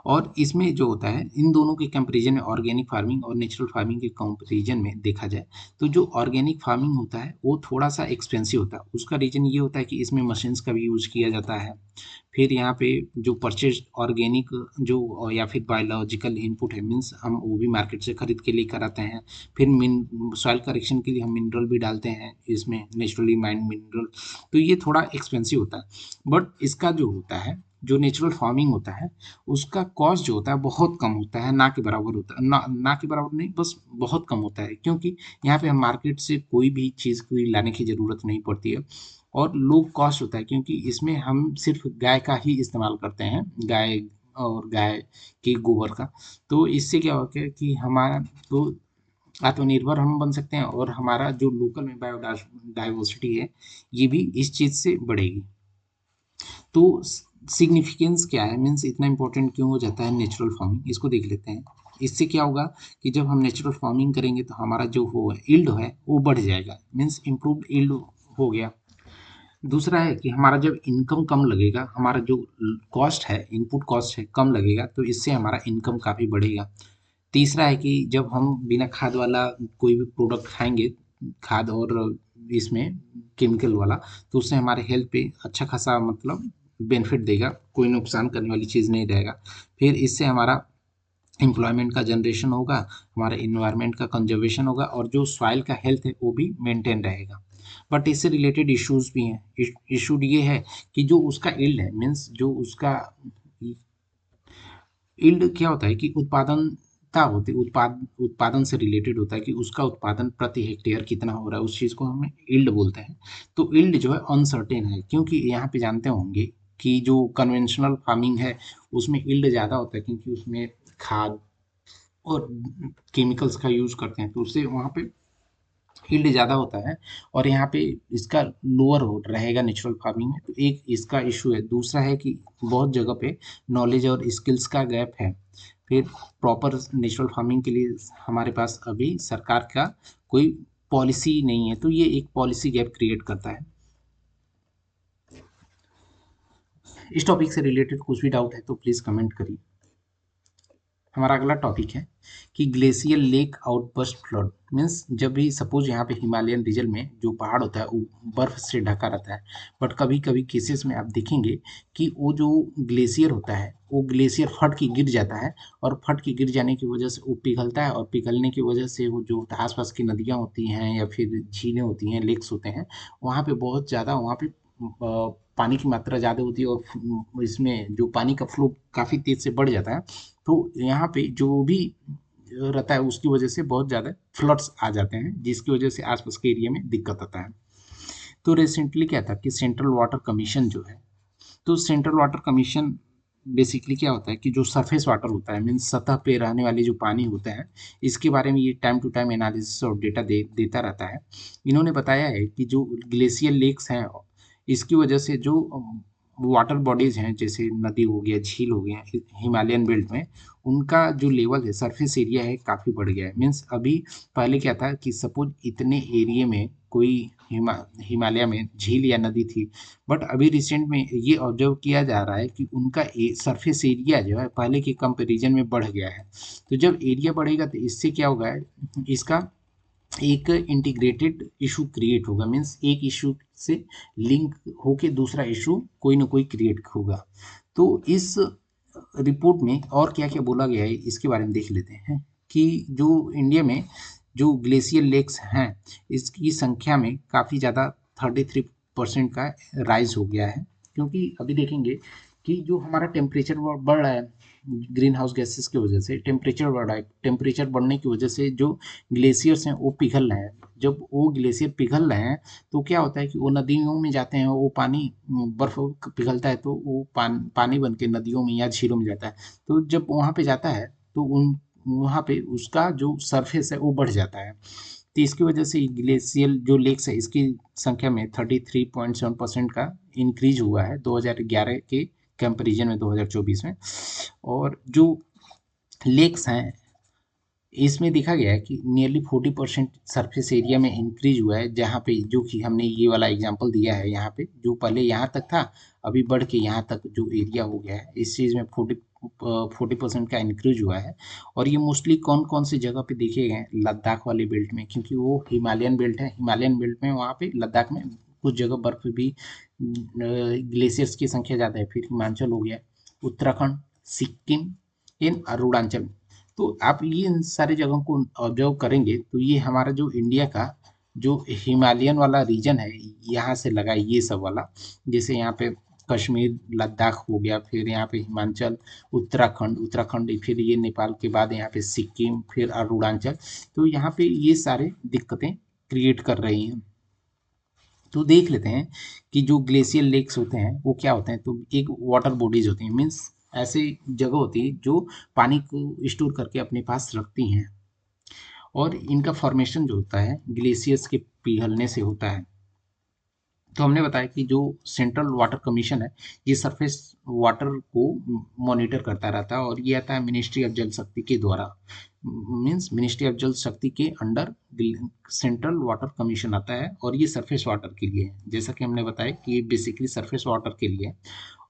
और इसमें जो होता है इन दोनों के कंपैरिजन में, ऑर्गेनिक फार्मिंग और नेचुरल फार्मिंग के कंपैरिजन में देखा जाए तो जो ऑर्गेनिक फार्मिंग होता है वो थोड़ा सा एक्सपेंसिव होता है। उसका रीज़न ये होता है कि इसमें मशीन्स का भी यूज किया जाता है। फिर यहाँ पे जो परचेज ऑर्गेनिक जो या फिर बायोलॉजिकल इनपुट है मीन्स हम वो भी मार्केट से खरीद के लेकर आते हैं। फिर सॉइल करेक्शन के लिए हम मिनरल भी डालते हैं इसमें, नेचुरली माइंड मिनरल। तो ये थोड़ा एक्सपेंसिव होता है। बट इसका जो होता है, जो नेचुरल फार्मिंग होता है, उसका कॉस्ट जो होता है बहुत कम होता है, ना के बराबर होता है, ना के बराबर नहीं, बस बहुत कम होता है। क्योंकि यहाँ पे हम मार्केट से कोई भी चीज़ कोई लाने की ज़रूरत नहीं पड़ती है। और लो कॉस्ट होता है क्योंकि इसमें हम सिर्फ गाय का ही इस्तेमाल करते हैं, गाय और गाय के गोबर का। तो इससे क्या होता है कि हमारा तो आत्मनिर्भर हम बन सकते हैं और हमारा जो लोकल में बायोडाइवर्सिटी है ये भी इस चीज़ से बढ़ेगी। तो सिग्निफिकेंस क्या है, मीन्स इतना इंपॉर्टेंट क्यों हो जाता है नेचुरल फार्मिंग, इसको देख लेते हैं। इससे क्या होगा कि जब हम नेचुरल फार्मिंग करेंगे तो हमारा जो हो यील्ड है वो बढ़ जाएगा, मीन्स इम्प्रूव्ड यील्ड हो गया। दूसरा है कि हमारा जब इनकम कम लगेगा, हमारा जो कॉस्ट है, इनपुट कॉस्ट है, कम लगेगा, तो इससे हमारा इनकम काफ़ी बढ़ेगा। तीसरा है कि जब हम बिना खाद वाला कोई भी प्रोडक्ट खाएंगे, खाद और इसमें केमिकल वाला, तो उससे हमारे हेल्थ पे अच्छा खासा मतलब बेनिफिट देगा, कोई नुकसान करने वाली चीज़ नहीं रहेगा। फिर इससे हमारा एम्प्लॉयमेंट का जनरेशन होगा, हमारे इन्वायरमेंट का कंजर्वेशन होगा और जो सॉइल का हेल्थ है वो भी मेंटेन रहेगा। बट इससे रिलेटेड इश्यूज भी हैं। इशू ये है कि जो उसका यील्ड है मीन्स जो उसका यील्ड क्या होता है कि उत्पादन होती उत्पादन से रिलेटेड होता है कि उसका उत्पादन प्रति हेक्टेयर कितना हो रहा है, उस चीज़ को हमें यील्ड बोलते हैं। तो यील्ड जो है अनसर्टेन है, क्योंकि यहाँ पे जानते होंगे कि जो कन्वेंशनल फार्मिंग है उसमें यील्ड ज़्यादा होता है, क्योंकि उसमें खाद और केमिकल्स का यूज़ करते हैं, तो उससे वहाँ पे यील्ड ज़्यादा होता है। और यहाँ पे इसका लोअर हो रहेगा नेचुरल फार्मिंग में, तो एक इसका इशू है। दूसरा है कि बहुत जगह पे नॉलेज और स्किल्स का गैप है। फिर प्रॉपर नेचुरल फार्मिंग के लिए हमारे पास अभी सरकार का कोई पॉलिसी नहीं है, तो ये एक पॉलिसी गैप क्रिएट करता है। इस टॉपिक से रिलेटेड कुछ भी डाउट है तो प्लीज़ कमेंट करिए। हमारा अगला टॉपिक है कि glacier lake outburst flood means जब भी सपोज यहाँ पे हिमालयन रीजन में जो पहाड़ होता है वो बर्फ से ढका रहता है, बट कभी कभी केसेस में आप देखेंगे कि वो जो ग्लेशियर होता है वो ग्लेशियर फट के गिर जाता है, और फट के गिर जाने की वजह से वो पिघलता है, और पिघलने की वजह से वो जो आसपास की नदियाँ होती हैं या फिर झीलें होती हैं, लेक्स होते हैं, वहाँ पे बहुत ज़्यादा वहाँ पे पानी की मात्रा ज़्यादा होती है, और इसमें जो पानी का फ्लो काफ़ी तेज़ से बढ़ जाता है। तो यहाँ पे जो भी रहता है उसकी वजह से बहुत ज़्यादा फ्लड्स आ जाते हैं, जिसकी वजह से आसपास के एरिया में दिक्कत आता है। तो रिसेंटली क्या था कि सेंट्रल वाटर कमीशन जो है, तो सेंट्रल वाटर कमीशन बेसिकली क्या होता है कि जो सरफेस वाटर होता है मीन्स सतह पे रहने वाले जो पानी होता है, इसके बारे में ये टाइम टू टाइम एनालिसिस और डेटा देता रहता है। इन्होंने बताया है कि जो ग्लेशियर लेक्स हैं, इसकी वजह से जो वाटर बॉडीज हैं जैसे नदी हो गया, झील हो गया, हिमालयन बेल्ट में उनका जो लेवल है, सरफेस एरिया है, काफ़ी बढ़ गया है। मीन्स अभी पहले क्या था कि सपोज इतने एरिया में कोई हिमालय में झील या नदी थी, बट अभी रिसेंट में ये ऑब्जर्व किया जा रहा है कि उनका सरफेस एरिया जो है पहले के कंपेरिजन में बढ़ गया है। तो जब एरिया बढ़ेगा तो इससे क्या होगा, इसका एक इंटीग्रेटेड इशू क्रिएट होगा, मीन्स एक इशू से लिंक होके दूसरा इशू कोई ना कोई क्रिएट होगा। तो इस रिपोर्ट में और क्या क्या बोला गया है इसके बारे में देख लेते हैं कि जो इंडिया में जो ग्लेशियर लेक्स हैं इसकी संख्या में काफ़ी ज़्यादा 33% का राइज हो गया है। क्योंकि अभी देखेंगे कि जो हमारा टेम्परेचर बढ़ रहा है, ग्रीन हाउस गैसेस की वजह से टेम्परेचर बढ़ रहा है, टेम्परेचर बढ़ने की वजह से जो ग्लेशियर्स हैं वो पिघल रहे हैं। जब वो ग्लेशियर पिघल रहे हैं तो क्या होता है कि वो नदियों में जाते हैं, वो पानी बर्फ पिघलता है तो वो पानी बन के नदियों में या झीलों में जाता है। तो जब वहाँ पे जाता है तो उन वहाँ पे उसका जो सरफेस है वो बढ़ जाता है। तो इसकी वजह से ग्लेशियल जो लेक्स है इसकी संख्या में 33.7% का इंक्रीज हुआ है 2011 के कंपेरिजन में 2024 में। और जो लेक्स हैं इसमें देखा गया है कि नियरली 40% सरफेस एरिया में इंक्रीज हुआ है, जहाँ पे जो कि हमने ये वाला एग्जांपल दिया है, यहाँ पे जो पहले यहाँ तक था अभी बढ़ के यहाँ तक जो एरिया हो गया है, इस चीज़ में 40% का इंक्रीज हुआ है। और ये मोस्टली कौन कौन सी जगह पे देखे गए हैं, लद्दाख वाले बेल्ट में, क्योंकि वो हिमालयन बेल्ट है, हिमालयन बेल्ट में वहाँ पे लद्दाख में कुछ जगह बर्फ भी ग्लेशियर्स की संख्या ज़्यादा है। फिर हिमाचल हो गया, उत्तराखंड, सिक्किम, इन अरुणाचल। तो आप ये इन सारी जगहों को ऑब्जर्व करेंगे तो ये हमारा जो इंडिया का जो हिमालयन वाला रीजन है यहाँ से लगा है ये सब वाला। जैसे यहाँ पे कश्मीर, लद्दाख हो गया, फिर यहाँ पे हिमाचल, उत्तराखंड, फिर ये नेपाल के बाद यहाँ पे सिक्किम, फिर अरुणाचल। तो यहाँ पे ये सारे दिक्कतें क्रिएट कर रही हैं। तो देख लेते हैं कि जो ग्लेशियर लेक्स होते हैं वो क्या होते हैं। तो एक वाटर बॉडीज होती हैं, मीन्स ऐसी जगह होती है जो पानी को स्टोर करके अपने पास रखती हैं, और इनका फॉर्मेशन जो होता है ग्लेशियर्स के पिघलने से होता है। तो हमने बताया कि जो सेंट्रल वाटर कमीशन है ये सरफेस वाटर को मॉनिटर करता रहता है, और ये आता है मिनिस्ट्री ऑफ जल शक्ति के द्वारा। मीन्स मिनिस्ट्री ऑफ जल शक्ति के अंडर सेंट्रल वाटर कमीशन आता है, और ये सरफेस वाटर के लिए है, जैसा कि हमने बताया कि ये बेसिकली सरफेस वाटर के लिए है।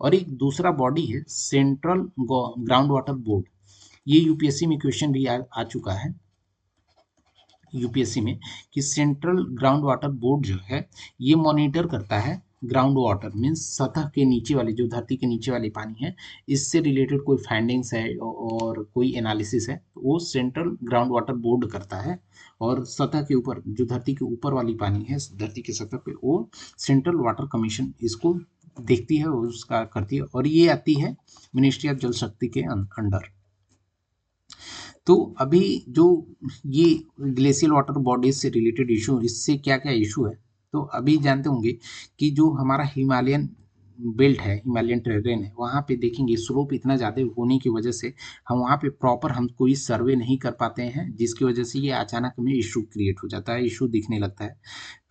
और एक दूसरा बॉडी है सेंट्रल ग्राउंड वाटर बोर्ड। ये यूपीएससी में क्वेश्चन भी आ चुका है यूपीएससी में, कि सेंट्रल ग्राउंड वाटर बोर्ड जो है ये मॉनिटर करता है ग्राउंड वाटर मीन्स सतह के नीचे वाले, जो धरती के नीचे वाले पानी है, इससे रिलेटेड कोई फाइंडिंग्स है और कोई एनालिसिस है तो वो सेंट्रल ग्राउंड वाटर बोर्ड करता है। और सतह के ऊपर जो धरती के ऊपर वाली पानी है, धरती की सतह पे, वो सेंट्रल वाटर कमीशन इसको देखती है, उसका करती है, और ये आती है मिनिस्ट्री ऑफ जल शक्ति के अंडर। तो अभी जो ये ग्लेशियल वाटर बॉडीज से रिलेटेड इशू, इससे क्या क्या इशू है, तो अभी जानते होंगे कि जो हमारा हिमालयन बेल्ट है, हिमालयन टेरेन है, वहाँ पे देखेंगे स्लोप इतना ज़्यादा होने की वजह से हम वहाँ पे प्रॉपर हम कोई सर्वे नहीं कर पाते हैं, जिसकी वजह से ये अचानक में इशू क्रिएट हो जाता है, इशू दिखने लगता है।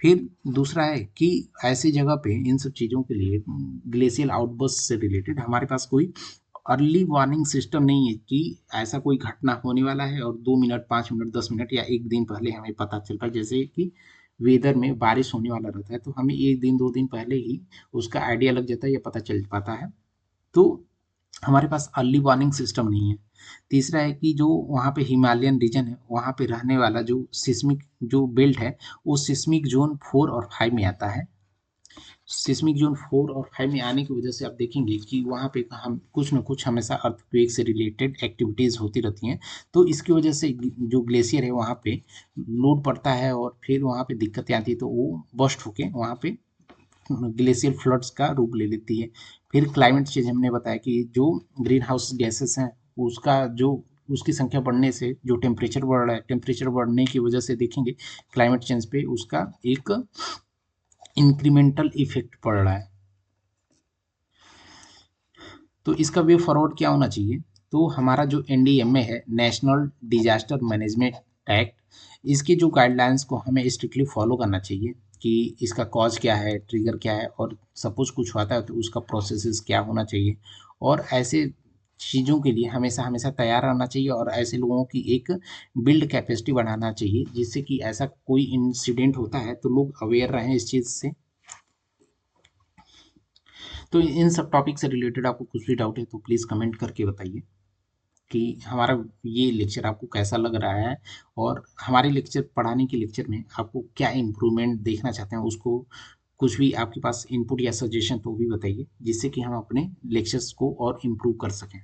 फिर दूसरा है कि ऐसी जगह पे इन सब चीज़ों के लिए ग्लेशियल आउटबर्स्ट से रिलेटेड हमारे पास कोई अर्ली वार्निंग सिस्टम नहीं है कि ऐसा कोई घटना होने वाला है और 2 मिनट, 5 मिनट, 10 मिनट या एक दिन पहले हमें पता चल पाए। जैसे कि वेदर में बारिश होने वाला रहता है तो हमें एक दिन 2 दिन पहले ही उसका आइडिया लग जाता है या पता चल पाता है। तो हमारे पास अर्ली वार्निंग सिस्टम नहीं है। तीसरा है कि जो वहाँ पे हिमालयन रीजन है, वहाँ पे रहने वाला जो सिस्मिक जो बेल्ट है, वो सिस्मिक जोन 4 और 5 में आता है। सिस्मिक जोन 4 और 5 में आने की वजह से आप देखेंगे कि वहाँ पे हम कुछ न कुछ हमेशा अर्थक्वेक से रिलेटेड एक्टिविटीज़ होती रहती हैं। तो इसकी वजह से जो ग्लेशियर है वहाँ पे लोड पड़ता है और फिर वहाँ पे दिक्कतें आती है, तो वो बस्ट होके वहाँ पे ग्लेशियर फ्लड्स का रूप ले लेती है। फिर क्लाइमेट चेंज हमने बताया कि जो ग्रीन हाउस गैसेस हैं उसका जो उसकी संख्या बढ़ने से जो टेम्परेचर बढ़ रहा है, टेम्परेचर बढ़ने की वजह से देखेंगे क्लाइमेट चेंज पे उसका एक इंक्रीमेंटल इफेक्ट पड़ रहा है। तो इसका वे फॉरवर्ड क्या होना चाहिए, तो हमारा जो एनडीएमए है, नेशनल डिजास्टर मैनेजमेंट एक्ट, इसकी जो गाइडलाइंस को हमें स्ट्रिक्टली फॉलो करना चाहिए कि इसका कॉज क्या है, ट्रिगर क्या है, और सपोज कुछ होता है तो उसका प्रोसेसेस क्या होना चाहिए। और ऐसे चीज़ों के लिए हमेशा हमेशा तैयार रहना चाहिए और ऐसे लोगों की एक बिल्ड कैपेसिटी बढ़ाना चाहिए जिससे कि ऐसा कोई इंसिडेंट होता है तो लोग अवेयर रहें इस चीज़ से। तो इन सब टॉपिक से रिलेटेड आपको कुछ भी डाउट है तो प्लीज़ कमेंट करके बताइए कि हमारा ये लेक्चर आपको कैसा लग रहा है, और हमारे लेक्चर पढ़ाने के लेक्चर में आपको क्या इम्प्रूवमेंट देखना चाहते हैं, उसको कुछ भी आपके पास इनपुट या सजेशन तो भी बताइए जिससे कि हम अपने लेक्चर्स को और इम्प्रूव कर सकें।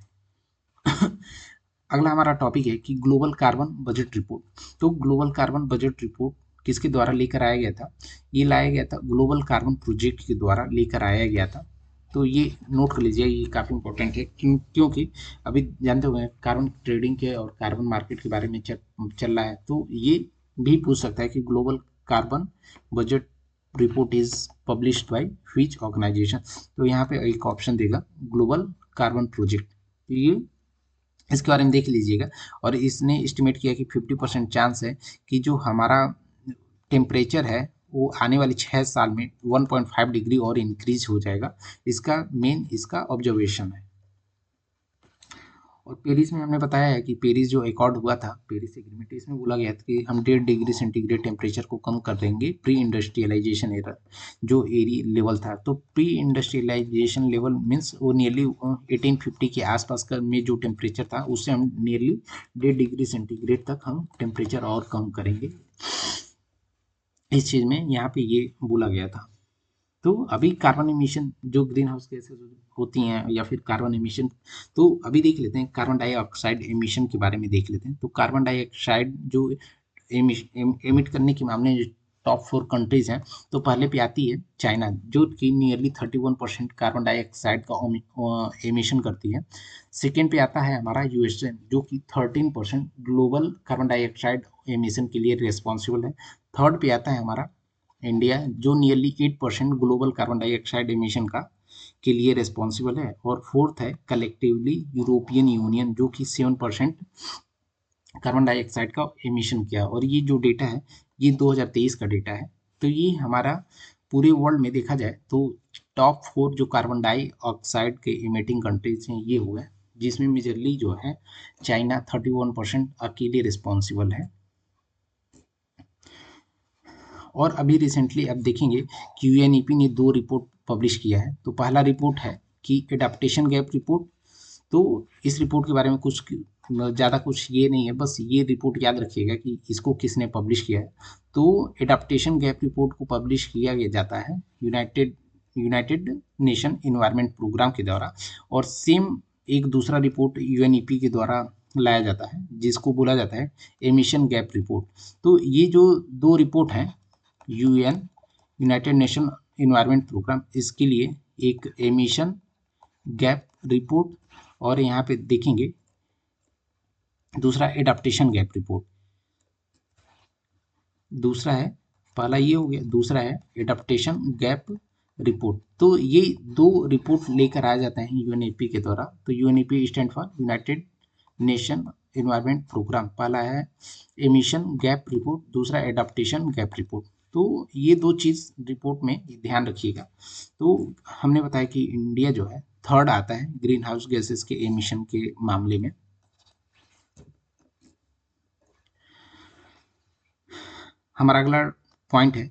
अगला हमारा टॉपिक है कि ग्लोबल कार्बन बजट रिपोर्ट। तो ग्लोबल कार्बन बजट रिपोर्ट किसके द्वारा लेकर आया गया था, ये लाया गया था ग्लोबल कार्बन प्रोजेक्ट के द्वारा लेकर आया गया था। तो ये नोट कर लीजिए, ये काफ़ी इंपॉर्टेंट है क्योंकि अभी जानते हुए कार्बन ट्रेडिंग के और कार्बन मार्केट के बारे में चल रहा है, तो ये भी पूछ सकता है कि global carbon budget report is published by which organisation. तो यहाँ पे एक ऑप्शन देगा ग्लोबल कार्बन प्रोजेक्ट, तो ये इसके बारे में देख लीजिएगा। और इसने एस्टिमेट किया कि 50% चांस है कि जो हमारा टेम्परेचर है वो आने वाले 6 साल में 1.5 डिग्री और इंक्रीज हो जाएगा। इसका मेन इसका ऑब्जर्वेशन है। और पेरिस में हमने बताया है कि पेरिस जो अकॉर्ड हुआ था, पेरिस एग्रीमेंट, इसमें बोला गया था कि हम 1.5 डिग्री सेंटीग्रेड टेम्परेचर को कम कर देंगे प्री इंडस्ट्रियलाइजेशन एरा जो एरी लेवल था। तो प्री इंडस्ट्रियलाइजेशन लेवल मीन्स वो नियरली 1850 के आसपास का में जो टेम्परेचर था उससे हम नियरली 1.5 डिग्री सेंटीग्रेड तक हम टेम्परेचर और कम करेंगे। इस चीज़ में यहाँ पे ये बोला गया था। तो अभी कार्बन एमिशन जो ग्रीन हाउस गैसेज होती हैं या फिर कार्बन एमिशन, तो अभी देख लेते हैं कार्बन डाइऑक्साइड एमिशन के बारे में देख लेते हैं। तो कार्बन डाइऑक्साइड जो एमिट करने के मामले में टॉप 4 कंट्रीज हैं, तो पहले पे आती है चाइना जो कि नियरली 31% कार्बन डाइऑक्साइड का एमिशन करती है। सेकेंड पे आता है हमारा यूएसए जो कि 13% ग्लोबल कार्बन डाइऑक्साइड एमिशन के लिए रिस्पॉन्सिबल है। थर्ड पे आता है हमारा इंडिया जो nearly 8% global carbon dioxide emission का के लिए रिस्पॉन्सिबल है। और फोर्थ है कलेक्टिवली यूरोपियन यूनियन जो कि 7% कार्बन डाइऑक्साइड का एमिशन किया। और ये जो डेटा है ये 2023 का डेटा है। तो ये हमारा पूरे वर्ल्ड में देखा जाए तो टॉप 4 जो कार्बन डाइऑक्साइड के इमिटिंग कंट्रीज हैं ये हुए, जिसमें मेजरली जो है चाइना 31% अकेले रिस्पॉन्सिबल है। और अभी रिसेंटली अब देखेंगे कि यूएनईपी ने 2 रिपोर्ट पब्लिश किया है। तो पहला रिपोर्ट है कि एडाप्टेशन गैप रिपोर्ट। तो इस रिपोर्ट के बारे में कुछ ज़्यादा कुछ ये नहीं है, बस ये रिपोर्ट याद रखिएगा कि इसको किसने पब्लिश किया है। तो एडाप्टेशन गैप रिपोर्ट को पब्लिश किया जाता है यूनाइटेड नेशन इन्वायरमेंट प्रोग्राम के द्वारा। और सेम एक दूसरा रिपोर्ट यूएनईपी के द्वारा लाया जाता है जिसको बोला जाता है एमिशन गैप रिपोर्ट। तो ये जो 2 रिपोर्ट हैं UN United Nation Environment Programme, इसके लिए एक एमिशन गैप रिपोर्ट और यहाँ पे देखेंगे दूसरा एडाप्टेशन गैप रिपोर्ट, दूसरा है, पहला ये हो गया, दूसरा है एडाप्टेशन गैप रिपोर्ट। तो ये दो रिपोर्ट लेकर आ जाते हैं यूएनईपी के द्वारा। तो UNEP stand for United Nation Environment Programme. पहला है एमिशन गैप रिपोर्ट, दूसरा एडाप्टेशन गैप रिपोर्ट। तो ये दो चीज़ रिपोर्ट में ध्यान रखिएगा। तो हमने बताया कि इंडिया जो है थर्ड आता है ग्रीन हाउस गैसेस के एमिशन के मामले में। हमारा अगला पॉइंट है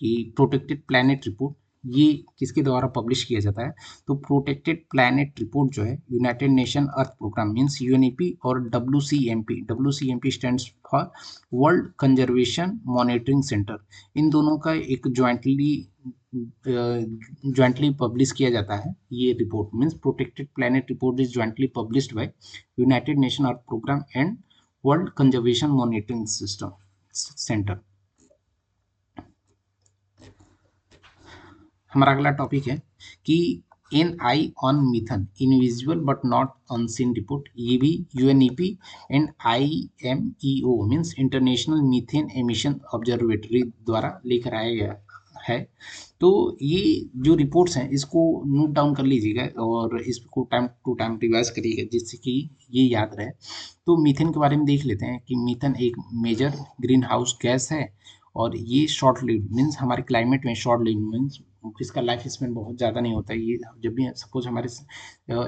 कि प्रोटेक्टेड प्लैनेट रिपोर्ट, ये किसके द्वारा पब्लिश किया जाता है? तो प्रोटेक्टेड प्लैनेट रिपोर्ट जो है united nation earth programme means UNEP और WCMP stands for world conservation monitoring centre, इन दोनों का एक ज्वाइंटली पब्लिश किया जाता है। ये report means protected planet report is jointly published by united nation earth programme and world conservation monitoring system centre. हमारा अगला टॉपिक है कि an eye on methane invisible but not unseen report, ये भी UNEP and IMEO means international methane emission observatory द्वारा लेकर आया गया है। तो ये जो रिपोर्ट्स हैं इसको नोट डाउन कर लीजिएगा और इसको टाइम टू टाइम रिवाइज करिएगा जिससे कि ये याद रहे। तो मीथेन के बारे में देख लेते हैं कि मीथेन एक मेजर ग्रीन हाउस गैस है और ये शॉर्ट लिव्ड मीन्स हमारे क्लाइमेट में शॉर्ट लिव्ड मीन्स इसका लाइफ स्पेन बहुत ज़्यादा नहीं होता है। ये जब भी सपोज हमारे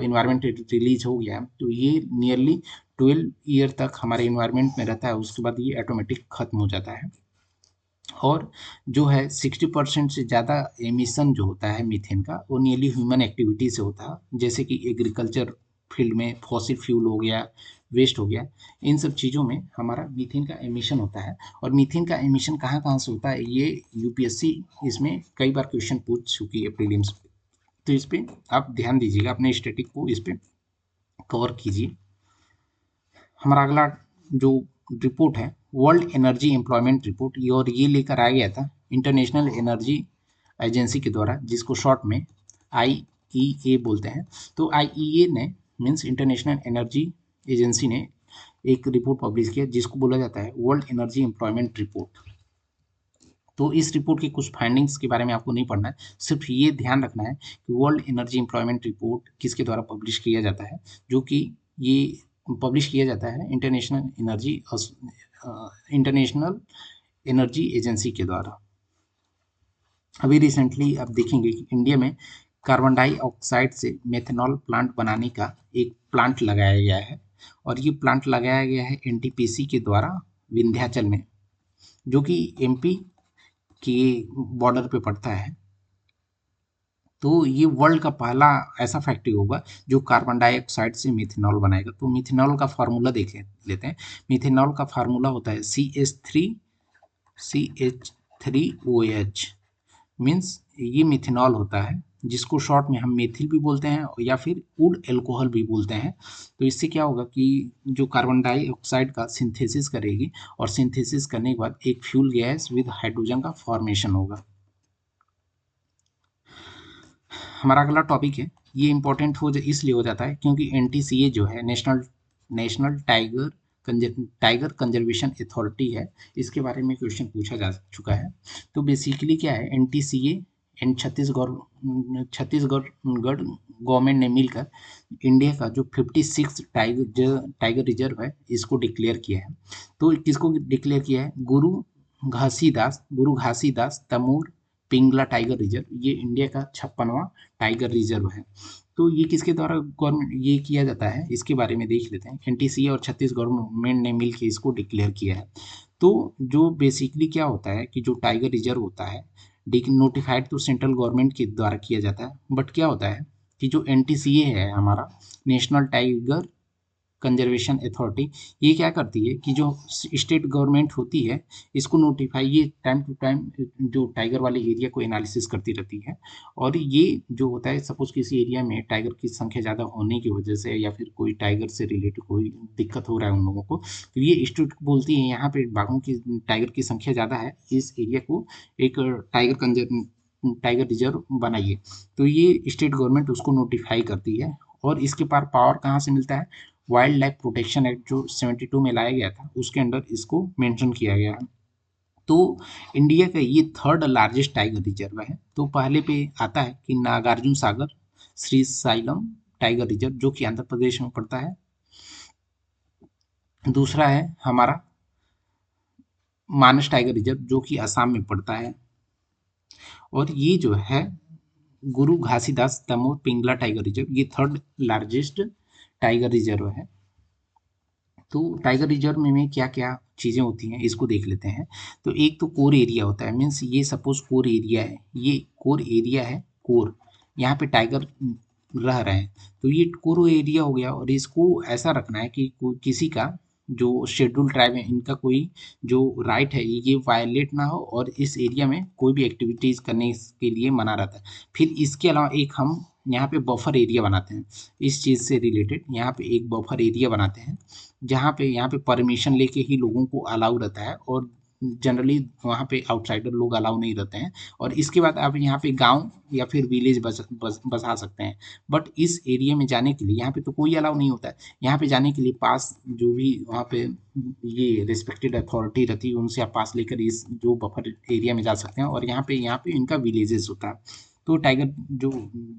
इन्वायरमेंट रिलीज हो गया तो ये नियरली 12 ईयर तक हमारे इन्वायरमेंट में रहता है, उसके बाद ये ऑटोमेटिक खत्म हो जाता है। और जो है 60% से ज़्यादा एमिशन जो होता है मीथेन का वो नियरली ह्यूमन एक्टिविटी से होता है, जैसे कि एग्रीकल्चर फील्ड में फॉसिल फ्यूल हो गया, वेस्ट हो गया, इन सब चीज़ों में हमारा मीथेन का एमिशन होता है। और मीथेन का एमिशन कहाँ कहाँ से होता है ये यूपीएससी इसमें कई बार क्वेश्चन पूछ चुकी है प्रीलिम्स पे, तो इस पर आप ध्यान दीजिएगा, अपने स्टैटिक को इस पर कवर कीजिए। हमारा अगला जो रिपोर्ट है वर्ल्ड एनर्जी एम्प्लॉयमेंट रिपोर्ट, ये और ये लेकर आ गया था इंटरनेशनल एनर्जी एजेंसी के द्वारा, जिसको शॉर्ट में IEA बोलते हैं। तो IEA ने मीन्स इंटरनेशनल एनर्जी एजेंसी ने एक रिपोर्ट पब्लिश किया जिसको बोला जाता है वर्ल्ड एनर्जी एम्प्लॉयमेंट रिपोर्ट। तो इस रिपोर्ट के कुछ फाइंडिंग्स के बारे में आपको नहीं पढ़ना है, सिर्फ ये ध्यान रखना है कि वर्ल्ड एनर्जी एम्प्लॉयमेंट रिपोर्ट किसके द्वारा पब्लिश किया जाता है, जो कि ये पब्लिश किया जाता है इंटरनेशनल एनर्जी एजेंसी के द्वारा। अभी रिसेंटली आप देखेंगे कि इंडिया में कार्बन डाइऑक्साइड से मेथनॉल प्लांट बनाने का एक प्लांट लगाया गया है, और ये प्लांट लगाया गया है NTPC के द्वारा विंध्याचल में, जो कि MP के बॉर्डर पे पड़ता है। तो ये वर्ल्ड का पहला ऐसा फैक्ट्री होगा जो कार्बन डाइऑक्साइड से मिथेनॉल बनाएगा। तो मिथेनॉल का फार्मूला देख लेते हैं। मिथेनॉल का फार्मूला होता है CH3OH मीन्स ये मिथेनॉल होता है, जिसको शॉर्ट में हम मेथिल भी बोलते हैं या फिर वुड एल्कोहल भी बोलते हैं। तो इससे क्या होगा कि जो कार्बन डाइऑक्साइड का सिंथेसिस करेगी और सिंथेसिस करने के बाद एक फ्यूल गैस विद हाइड्रोजन का फॉर्मेशन होगा। हमारा अगला टॉपिक है, ये इंपॉर्टेंट इसलिए हो जाता है क्योंकि NTCA जो है नेशनल टाइगर कंजर्वेशन अथॉरिटी है, इसके बारे में क्वेश्चन पूछा जा चुका है। तो बेसिकली क्या है, NTCA एंड छत्तीसगढ़ गवर्नमेंट ने मिलकर इंडिया का जो 56 टाइगर रिजर्व है इसको डिक्लेयर किया है। तो किसको डिक्लेयर किया है? गुरु घासीदास तमोर पिंगला टाइगर रिजर्व, ये इंडिया का 56वां टाइगर रिजर्व है। तो ये किसके द्वारा गवर्नमेंट ये किया जाता है, इसके बारे में देख लेते हैं। NTCA और छत्तीसगढ़ गवर्नमेंट ने मिलकर इसको डिक्लेयर किया है। तो जो बेसिकली क्या होता है कि जो टाइगर रिजर्व होता है नोटिफाइड तो सेंट्रल गवर्नमेंट के द्वारा किया जाता है, बट क्या होता है कि जो NTCA है हमारा नेशनल टाइगर कंजर्वेशन अथॉरिटी, ये क्या करती है कि जो स्टेट गवर्नमेंट होती है इसको नोटिफाई, ये टाइम टू टाइम जो टाइगर वाले एरिया को एनालिसिस करती रहती है। और ये जो होता है सपोज किसी एरिया में टाइगर की संख्या ज़्यादा होने की वजह से या फिर कोई टाइगर से रिलेटेड कोई दिक्कत हो रहा है उन लोगों को, तो ये स्टेट बोलती है यहाँ पे बाघों की टाइगर की संख्या ज़्यादा है, इस एरिया को एक टाइगर रिजर्व बनाइए। तो ये स्टेट गवर्नमेंट उसको नोटिफाई करती है। और इसके पावर कहाँ से मिलता है? वाइल्ड लाइफ प्रोटेक्शन एक्ट जो 72 में लाया गया था उसके अंडर इसको मेंशन किया गया है। तो इंडिया का ये थर्ड लार्जेस्ट टाइगर रिजर्व है। तो पहले पे आता है कि Nagarjuna Sagar Shri xylem tiger reserve जो कि आंध्र प्रदेश में पड़ता है। दूसरा है हमारा मानस टाइगर रिजर्व जो कि असम में पड़ता है। और ये जो है गुरु घासीदास तमोर पिंगला टाइगर रिजर्व ये थर्ड लार्जेस्ट टाइगर रिजर्व है। तो टाइगर रिजर्व में क्या क्या चीज़ें होती हैं इसको देख लेते हैं। तो एक तो कोर एरिया होता है, मीन्स ये सपोज कोर एरिया है, ये कोर एरिया है, कोर यहाँ पे टाइगर रह रहे हैं तो ये कोर एरिया हो गया। और इसको ऐसा रखना है कि किसी का जो शेड्यूल ट्राइब है इनका कोई जो राइट है ये वायलेट ना हो और इस एरिया में कोई भी एक्टिविटीज़ करने के लिए मना रहता है। फिर इसके अलावा एक हम यहाँ पे बफर एरिया बनाते हैं, इस चीज़ से रिलेटेड यहाँ पे एक बफर एरिया बनाते हैं जहाँ पे यहाँ पे परमिशन लेके ही लोगों को अलाउ रहता है और जनरली वहाँ पे आउटसाइडर लोग अलाउ नहीं रहते हैं। और इसके बाद आप यहाँ पे गांव या फिर विलेज बसा सकते हैं। बट इस एरिया में जाने के लिए यहाँ पे तो कोई अलाउ नहीं होता है। यहाँ पे जाने के लिए पास जो भी वहाँ पे ये रिस्पेक्टेड अथॉरिटी रहती है उनसे आप पास लेकर इस जो बफर एरिया में जा सकते हैं। और यहाँ पे इनका विलेजेस होता है। तो टाइगर जो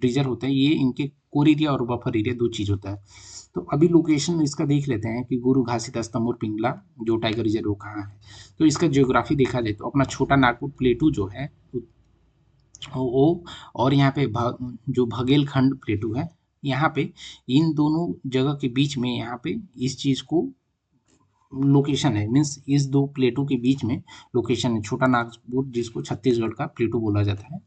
रिजर्व होता है ये इनके कोर एरिया और बफर एरिया दो चीज़ होता है। तो अभी लोकेशन इसका देख लेते हैं कि गुरु घासीदास तमोर पिंगला जो टाइगर रिजर्व कहाँ है। तो इसका ज्योग्राफी देखा जाए तो अपना छोटा नागपुर प्लेटू जो है वो और यहाँ पे जो भगेलखंड प्लेटू है यहाँ पे इन दोनों जगह के बीच में यहाँ पे इस चीज़ को लोकेशन है, मीन्स इस दो प्लेटों के बीच में लोकेशन है छोटा नागपुर जिसको छत्तीसगढ़ का प्लेटू बोला जाता है।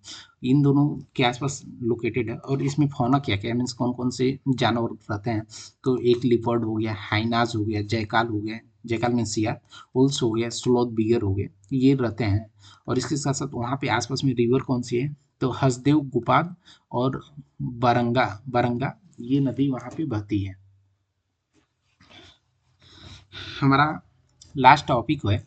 इन दोनों के आसपास लोकेटेड है। और इसमें फौना क्या क्या है, मीन्स कौन कौन से जानवर रहते हैं। तो एक लिपर्ड हो गया, हाइनाज हो गया, जयकाल हो गया, जयकाल मीन्स सियार, उल्स हो गया, स्लोथ बिगर हो गया, ये रहते हैं। और इसके साथ साथ वहाँ पे आसपास में रिवर कौन सी है तो हसदेव गोपाल और बारंगा बारंगा ये नदी वहाँ पे बहती है। हमारा लास्ट टॉपिक है,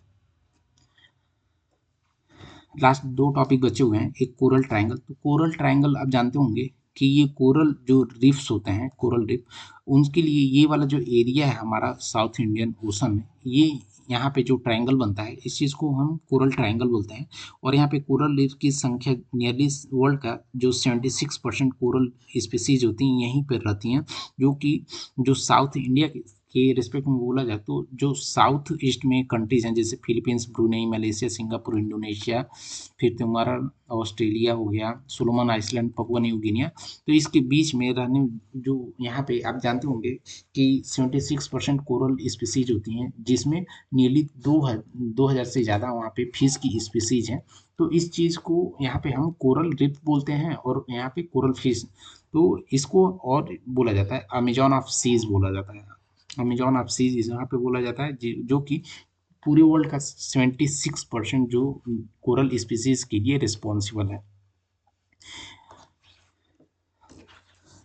लास्ट दो टॉपिक बचे हुए हैं, एक कोरल ट्रायंगल। तो कोरल ट्रायंगल आप जानते होंगे कि ये कोरल जो रिफ्स होते हैं, कोरल रिफ, उनके लिए ये वाला जो एरिया है हमारा साउथ इंडियन ओशन में, ये यहाँ पे जो ट्रायंगल बनता है इस चीज़ को हम कोरल ट्रायंगल बोलते हैं। और यहाँ पे कोरल रिफ की संख्या नियरली वर्ल्ड का जो 76% कोरल स्पीसीज होती हैं यहीं पर रहती हैं। जो कि जो साउथ इंडिया के रिस्पेक्ट में बोला जाए तो जो साउथ ईस्ट में कंट्रीज हैं जैसे Philippines, Brunei, Malaysia, Singapore, Indonesia, फिर तुम्हारा ऑस्ट्रेलिया हो गया, Solomon Iceland, Papua New Guinea, तो इसके बीच में रहने जो यहाँ पे आप जानते होंगे कि 76% कोरल स्पीसीज होती हैं जिसमें नियरली 2000 से ज़्यादा वहाँ पे फिश की स्पीसीज हैं। तो इस चीज़ को यहाँ पे हम कोरल रिफ बोलते हैं और यहाँ पे कोरल फिश। तो इसको और बोला जाता है अमेजॉन ऑफ सीज बोला जाता है। अमेजॉन ऑफ सीज यहाँ पे बोला जाता है जो कि पूरे वर्ल्ड का 76% जो कोरल स्पीसीज के लिए रिस्पॉन्सिबल है।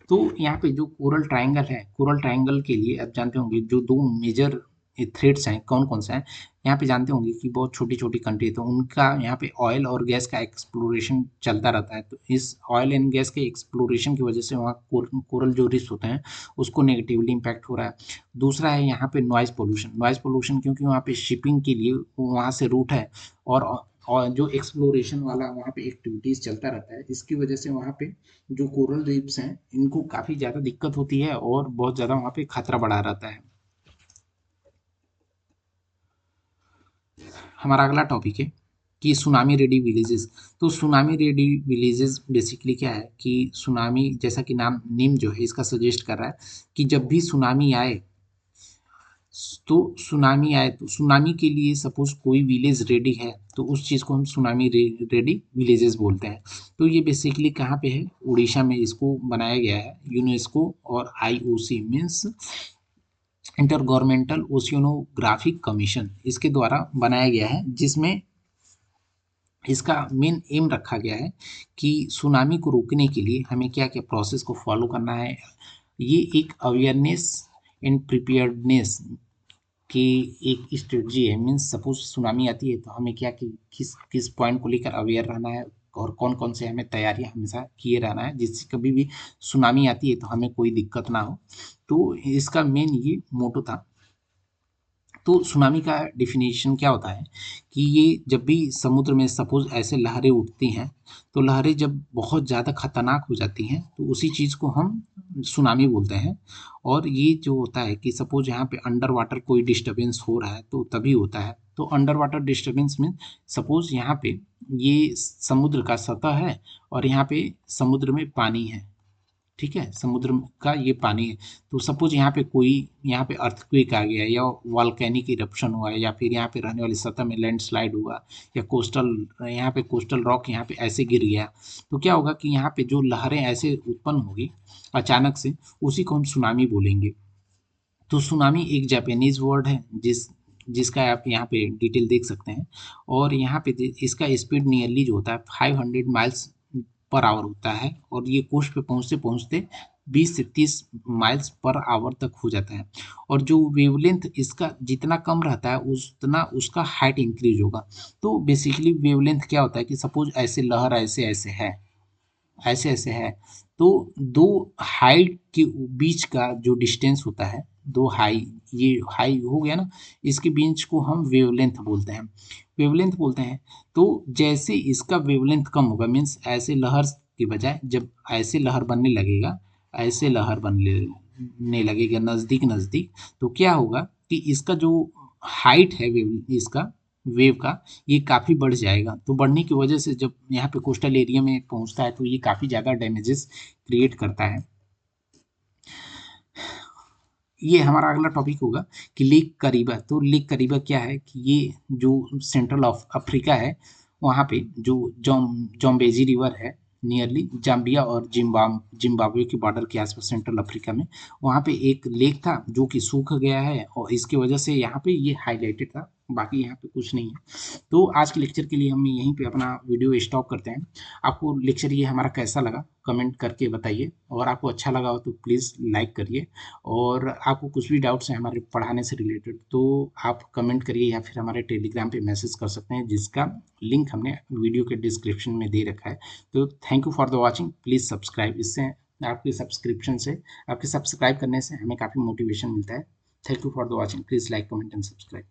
तो यहाँ पे जो कोरल ट्रायंगल है, कोरल ट्रायंगल के लिए आप जानते होंगे जो दो मेजर थ्रेड्स हैं कौन कौन सा है। यहाँ पे जानते होंगे कि बहुत छोटी छोटी कंट्री तो उनका यहाँ पे ऑयल और गैस का एक्सप्लोरेशन चलता रहता है। तो इस ऑयल एंड गैस के एक्सप्लोरेशन की वजह से वहाँ कोरल जो रिफ्स होते हैं उसको नेगेटिवली इम्पैक्ट हो रहा है। दूसरा है यहाँ पे नॉइज़ पोल्यूशन, नॉइज़ पोल्यूशन क्योंकि वहाँ पे शिपिंग के लिए वहाँ से रूट है और जो एक्सप्लोरेशन वाला वहाँ पे एक्टिविटीज़ चलता रहता है इसकी वजह से वहाँ पे जो कोरल रीफ्स हैं इनको काफ़ी ज़्यादा दिक्कत होती है और बहुत ज़्यादा वहाँ पे खतरा बढ़ा रहता है। हमारा अगला टॉपिक है कि सुनामी रेडी विलेजेस। तो सुनामी रेडी विलेजेस बेसिकली क्या है कि सुनामी जैसा कि नाम नेम जो है इसका सजेस्ट कर रहा है कि जब भी सुनामी आए तो सुनामी आए तो सुनामी के लिए सपोज कोई विलेज रेडी है तो उस चीज़ को हम सुनामी रेडी विलेजेस बोलते हैं। तो ये बेसिकली कहाँ पे है, उड़ीसा में इसको बनाया गया है यूनेस्को और IOC means intergovernmental oceanographic commission इसके द्वारा बनाया गया है। जिसमें इसका मेन एम रखा गया है कि सुनामी को रोकने के लिए हमें क्या क्या प्रोसेस को फॉलो करना है। ये एक अवेयरनेस एंड प्रिपेयर्डनेस कि एक स्ट्रेटजी है, मीन्स सपोज सुनामी आती है तो हमें क्या कि किस किस पॉइंट को लेकर अवेयर रहना है, और कौन कौन से हमें तैयारियां हमेशा किए रहना है, जिससे कभी भी सुनामी आती है तो हमें कोई दिक्कत ना हो। तो इसका मेन ये मोटो था। तो सुनामी का डेफिनेशन क्या होता है कि ये जब भी समुद्र में सपोज ऐसे लहरें उठती हैं, तो लहरें जब बहुत ज़्यादा खतरनाक हो जाती हैं तो उसी चीज़ को हम सुनामी बोलते हैं। और ये जो होता है कि सपोज यहाँ पे अंडर वाटर कोई डिस्टर्बेंस हो रहा है तो तभी होता है। तो अंडर वाटर डिस्टर्बेंस में सपोज यहाँ पे ये समुद्र का सतह है और यहाँ पे समुद्र में पानी है, ठीक है, समुद्र का ये पानी है। तो सपोज यहाँ पे अर्थक्वेक आ गया या वॉल्केनिक इरप्शन हुआ है या फिर यहाँ पे रहने वाली सतह में लैंडस्लाइड हुआ या कोस्टल रॉक यहाँ पे ऐसे गिर गया, तो क्या होगा कि यहाँ पे जो लहरें ऐसे उत्पन्न होगी अचानक से, उसी को हम सुनामी बोलेंगे। तो सुनामी एक जापानीज वर्ड है जिसका आप यहाँ पे डिटेल देख सकते हैं। और यहाँ पे इसका स्पीड नियरली जो होता है 500 माइल्स पर आवर होता है और ये कोस्ट पे पहुँचते पहुँचते 20 से 30 माइल्स पर आवर तक हो जाता है। और जो वेवलेंथ इसका जितना कम रहता है उतना उसका हाइट इंक्रीज होगा। तो बेसिकली वेवलेंथ क्या होता है कि सपोज ऐसे लहर ऐसे ऐसे है, ऐसे ऐसे है, तो दो हाइट के बीच का जो डिस्टेंस होता है, दो हाई, ये हाई हो गया ना, इसके बीच को हम वेवलेंथ बोलते हैं। तो जैसे इसका वेवलेंथ कम होगा, मीन्स ऐसे लहर के बजाय जब ऐसे लहर बनने लगेगा, ऐसे लहर बनने लगेगा नज़दीक नज़दीक, तो क्या होगा कि इसका जो हाइट है इसका वेव का, ये काफ़ी बढ़ जाएगा। तो बढ़ने की वजह से जब यहाँ पे कोस्टल एरिया में पहुँचता है तो ये काफ़ी ज़्यादा डैमेजेस क्रिएट करता है। ये हमारा अगला टॉपिक होगा कि लेक करीबा। तो लेक करीबा क्या है कि ये जो सेंट्रल अफ्रीका है, वहाँ पे जो जॉम्बेजी रिवर है, नियरली जाम्बिया और जिम्बाब्वे के बॉर्डर के आसपास सेंट्रल अफ्रीका में, वहाँ पे एक लेक था जो कि सूख गया है और इसकी वजह से यहाँ पे ये हाईलाइटेड था, बाकी यहाँ पे कुछ नहीं है। तो आज के लेक्चर के लिए हम यहीं पे अपना वीडियो स्टॉप करते हैं। आपको लेक्चर ये हमारा कैसा लगा कमेंट करके बताइए, और आपको अच्छा लगा हो तो प्लीज़ लाइक करिए। और आपको कुछ भी डाउट्स हैं हमारे पढ़ाने से रिलेटेड तो आप कमेंट करिए या फिर हमारे टेलीग्राम पे मैसेज कर सकते हैं, जिसका लिंक हमने वीडियो के डिस्क्रिप्शन में दे रखा है। तो thank you for the watching, please subscribe. इससे आपके सब्सक्राइब करने से हमें काफ़ी मोटिवेशन मिलता है। Thank you for the watching, please like comment and subscribe.